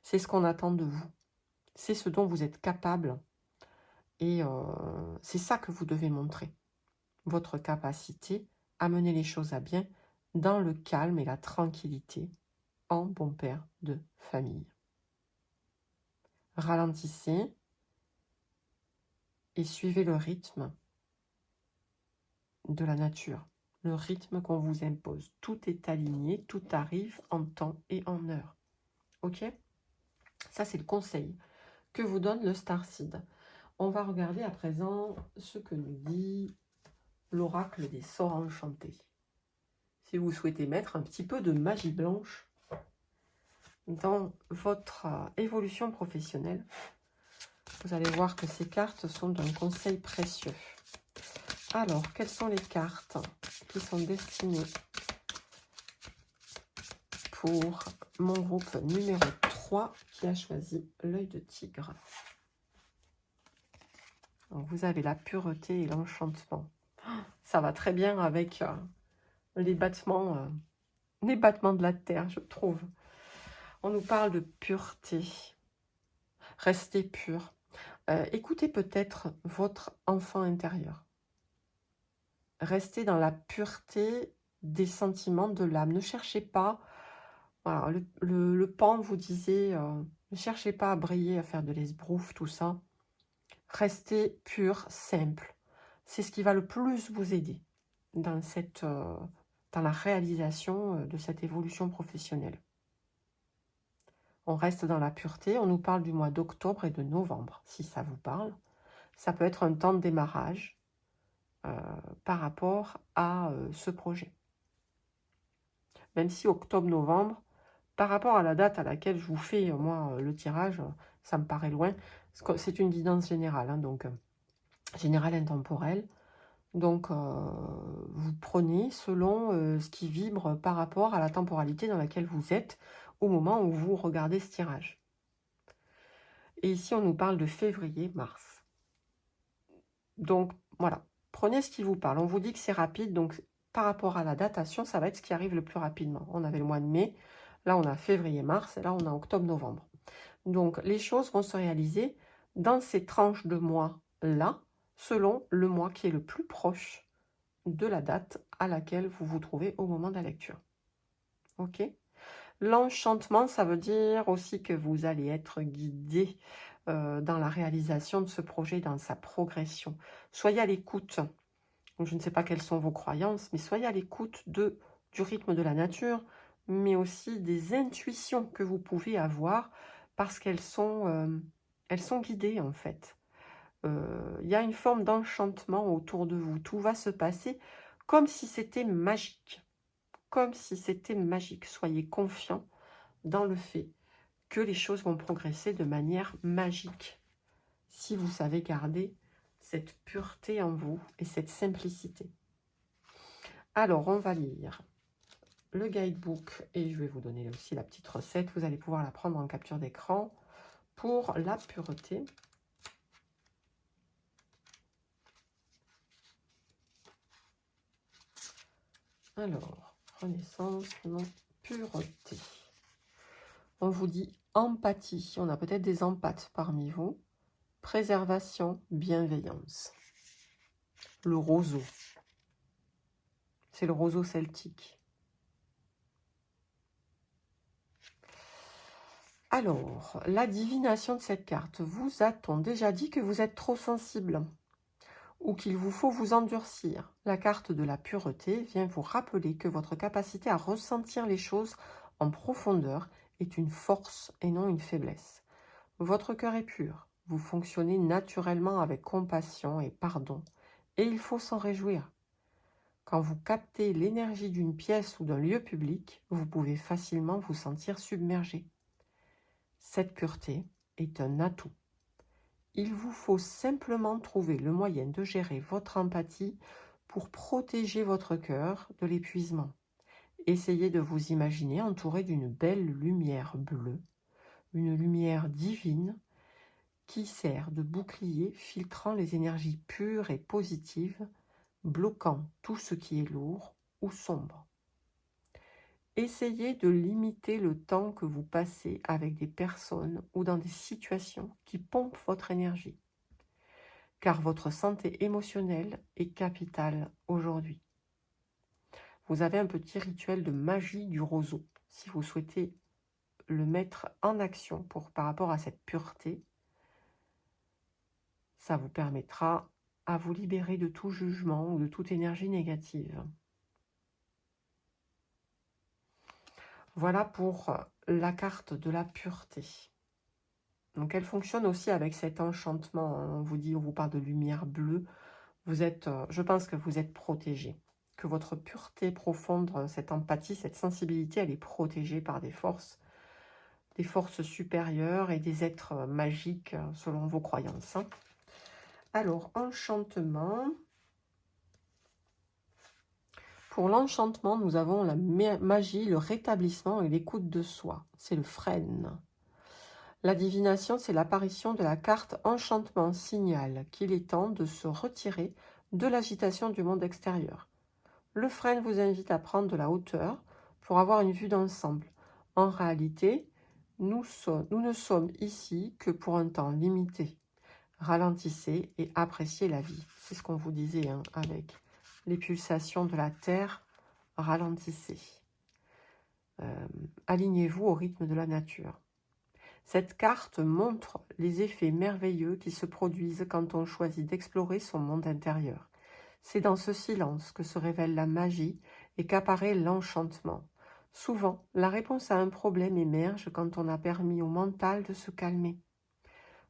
S1: C'est ce qu'on attend de vous. C'est ce dont vous êtes capable et c'est ça que vous devez montrer. Votre capacité à mener les choses à bien dans le calme et la tranquillité en bon père de famille. Ralentissez et suivez le rythme de la nature, le rythme qu'on vous impose. Tout est aligné, tout arrive en temps et en heure. Ok? Ça, c'est le conseil que vous donne le Starseed. On va regarder à présent ce que nous dit l'oracle des sorts enchantés. Si vous souhaitez mettre un petit peu de magie blanche dans votre évolution professionnelle, vous allez voir que ces cartes sont d'un conseil précieux. Alors, quelles sont les cartes qui sont destinées pour mon groupe numéro 3 qui a choisi l'œil de tigre? Donc, vous avez la pureté et l'enchantement. Ça va très bien avec les battements de la terre, je trouve. On nous parle de pureté. Restez pur. Écoutez peut-être votre enfant intérieur. Restez dans la pureté des sentiments de l'âme. Ne cherchez pas... Voilà, le pan vous disait, ne cherchez pas à briller, à faire de l'esbrouf, tout ça. Restez pur, simple. C'est ce qui va le plus vous aider dans la réalisation de cette évolution professionnelle. On reste dans la pureté. On nous parle du mois d'octobre et de novembre, si ça vous parle. Ça peut être un temps de démarrage par rapport à ce projet. Même si octobre-novembre, par rapport à la date à laquelle je vous fais, moi, le tirage, ça me paraît loin. C'est une guidance générale, hein, donc générale intemporelle. Donc, vous prenez selon ce qui vibre par rapport à la temporalité dans laquelle vous êtes au moment où vous regardez ce tirage. Et ici, on nous parle de février-mars. Donc, voilà. Prenez ce qui vous parle. On vous dit que c'est rapide, donc par rapport à la datation, ça va être ce qui arrive le plus rapidement. On avait le mois de mai, là on a février-mars, et là on a octobre-novembre. Donc, les choses vont se réaliser dans ces tranches de mois-là, selon le mois qui est le plus proche de la date à laquelle vous vous trouvez au moment de la lecture. Ok? L'enchantement, ça veut dire aussi que vous allez être guidé dans la réalisation de ce projet, dans sa progression. Soyez à l'écoute. Je ne sais pas quelles sont vos croyances, mais soyez à l'écoute du rythme de la nature, mais aussi des intuitions que vous pouvez avoir parce qu'elles sont guidées en fait. Il y a une forme d'enchantement autour de vous. Tout va se passer comme si c'était magique. Comme si c'était magique. Soyez confiants dans le fait que les choses vont progresser de manière magique. Si vous savez garder cette pureté en vous et cette simplicité. Alors, on va lire le guidebook et je vais vous donner aussi la petite recette. Vous allez pouvoir la prendre en capture d'écran pour la pureté. Alors, renaissance, non, pureté. On vous dit empathie. On a peut-être des empathes parmi vous. Préservation, bienveillance. Le roseau. C'est le roseau celtique. Alors, la divination de cette carte. Vous a-t-on déjà dit que vous êtes trop sensible ou qu'il vous faut vous endurcir? La carte de la pureté vient vous rappeler que votre capacité à ressentir les choses en profondeur est une force et non une faiblesse. Votre cœur est pur, vous fonctionnez naturellement avec compassion et pardon, et il faut s'en réjouir. Quand vous captez l'énergie d'une pièce ou d'un lieu public, vous pouvez facilement vous sentir submergé. Cette pureté est un atout. Il vous faut simplement trouver le moyen de gérer votre empathie pour protéger votre cœur de l'épuisement. Essayez de vous imaginer entouré d'une belle lumière bleue, une lumière divine qui sert de bouclier filtrant les énergies pures et positives, bloquant tout ce qui est lourd ou sombre. Essayez de limiter le temps que vous passez avec des personnes ou dans des situations qui pompent votre énergie, car votre santé émotionnelle est capitale aujourd'hui. Vous avez un petit rituel de magie du roseau, si vous souhaitez le mettre en action par rapport à cette pureté. Ça vous permettra à vous libérer de tout jugement ou de toute énergie négative. Voilà pour la carte de la pureté. Donc elle fonctionne aussi avec cet enchantement. On vous parle de lumière bleue. Vous êtes, je pense que vous êtes protégé. Que votre pureté profonde, cette empathie, cette sensibilité, elle est protégée par des forces supérieures et des êtres magiques selon vos croyances. Alors, enchantement. Pour l'enchantement, nous avons la magie, le rétablissement et l'écoute de soi. C'est le frêne. La divination, c'est l'apparition de la carte enchantement, signal qu'il est temps de se retirer de l'agitation du monde extérieur. Le frêne vous invite à prendre de la hauteur pour avoir une vue d'ensemble. En réalité, nous ne sommes ici que pour un temps limité. Ralentissez et appréciez la vie. C'est ce qu'on vous disait avec les pulsations de la Terre. Ralentissez. Alignez-vous au rythme de la nature. Cette carte montre les effets merveilleux qui se produisent quand on choisit d'explorer son monde intérieur. C'est dans ce silence que se révèle la magie et qu'apparaît l'enchantement. Souvent, la réponse à un problème émerge quand on a permis au mental de se calmer.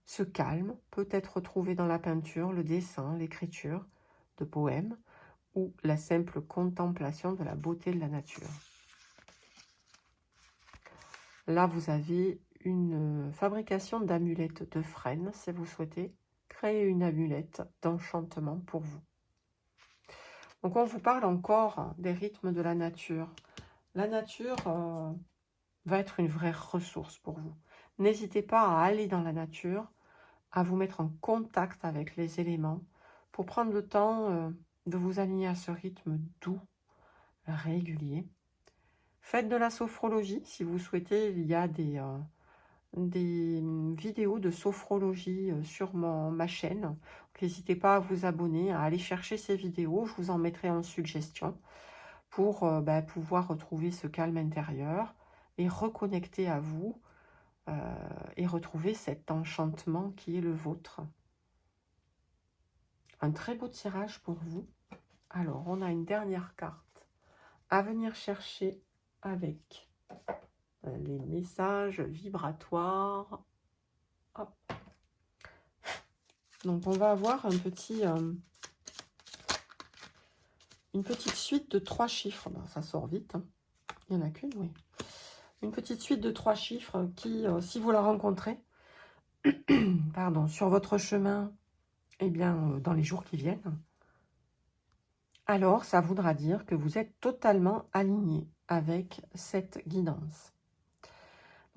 S1: Ce calme peut être retrouvé dans la peinture, le dessin, l'écriture de poèmes ou la simple contemplation de la beauté de la nature. Là, vous avez une fabrication d'amulettes de frêne, si vous souhaitez créer une amulette d'enchantement pour vous. Donc, on vous parle encore des rythmes de la nature. La nature va être une vraie ressource pour vous. N'hésitez pas à aller dans la nature, à vous mettre en contact avec les éléments pour prendre le temps de vous aligner à ce rythme doux, régulier. Faites de la sophrologie si vous souhaitez. Il y a des vidéos de sophrologie sur ma chaîne. N'hésitez pas à vous abonner, à aller chercher ces vidéos. Je vous en mettrai en suggestion pour pouvoir retrouver ce calme intérieur et reconnecter à vous et retrouver cet enchantement qui est le vôtre. Un très beau tirage pour vous. Alors, on a une dernière carte à venir chercher avec les messages vibratoires. Hop. Donc, on va avoir une petite suite de 3 chiffres. Ben, ça sort vite. Hein. Il n'y en a qu'une, oui. Une petite suite de 3 chiffres qui, si vous la rencontrez, pardon, sur votre chemin, eh bien, dans les jours qui viennent, alors ça voudra dire que vous êtes totalement aligné avec cette guidance.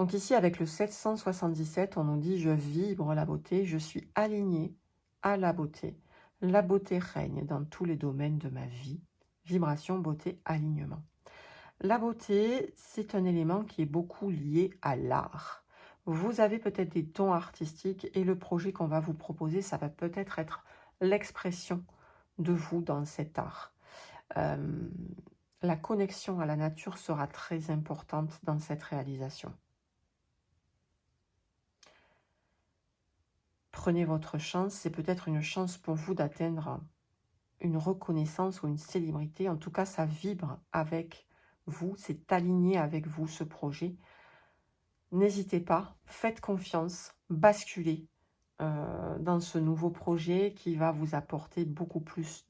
S1: Donc ici, avec le 777, on nous dit « Je vibre la beauté, je suis aligné à la beauté. La beauté règne dans tous les domaines de ma vie. Vibration, beauté, alignement. » La beauté, c'est un élément qui est beaucoup lié à l'art. Vous avez peut-être des dons artistiques et le projet qu'on va vous proposer, ça va peut-être être l'expression de vous dans cet art. La connexion à la nature sera très importante dans cette réalisation. Prenez votre chance, c'est peut-être une chance pour vous d'atteindre une reconnaissance ou une célébrité. En tout cas, ça vibre avec vous, c'est aligné avec vous ce projet. N'hésitez pas, faites confiance, basculez dans ce nouveau projet qui va vous apporter beaucoup plus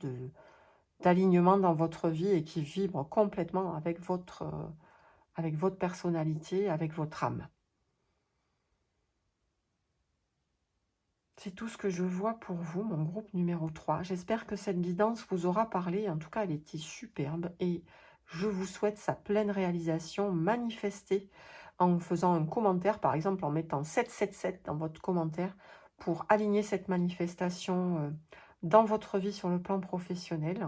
S1: d'alignement dans votre vie et qui vibre complètement avec votre personnalité, avec votre âme. C'est tout ce que je vois pour vous, mon groupe numéro 3. J'espère que cette guidance vous aura parlé. En tout cas, elle était superbe et je vous souhaite sa pleine réalisation. Manifestez en faisant un commentaire, par exemple en mettant 777 dans votre commentaire pour aligner cette manifestation dans votre vie sur le plan professionnel.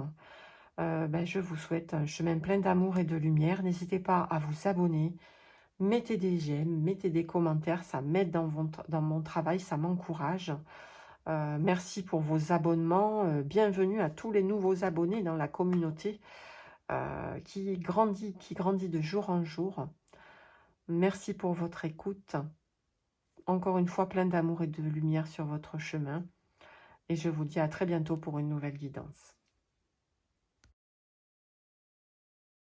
S1: Je vous souhaite un chemin plein d'amour et de lumière. N'hésitez pas à vous abonner. Mettez des j'aime, mettez des commentaires, ça m'aide dans mon travail, ça m'encourage. Merci pour vos abonnements. Bienvenue à tous les nouveaux abonnés dans la communauté qui grandit de jour en jour. Merci pour votre écoute. Encore une fois, plein d'amour et de lumière sur votre chemin. Et je vous dis à très bientôt pour une nouvelle guidance.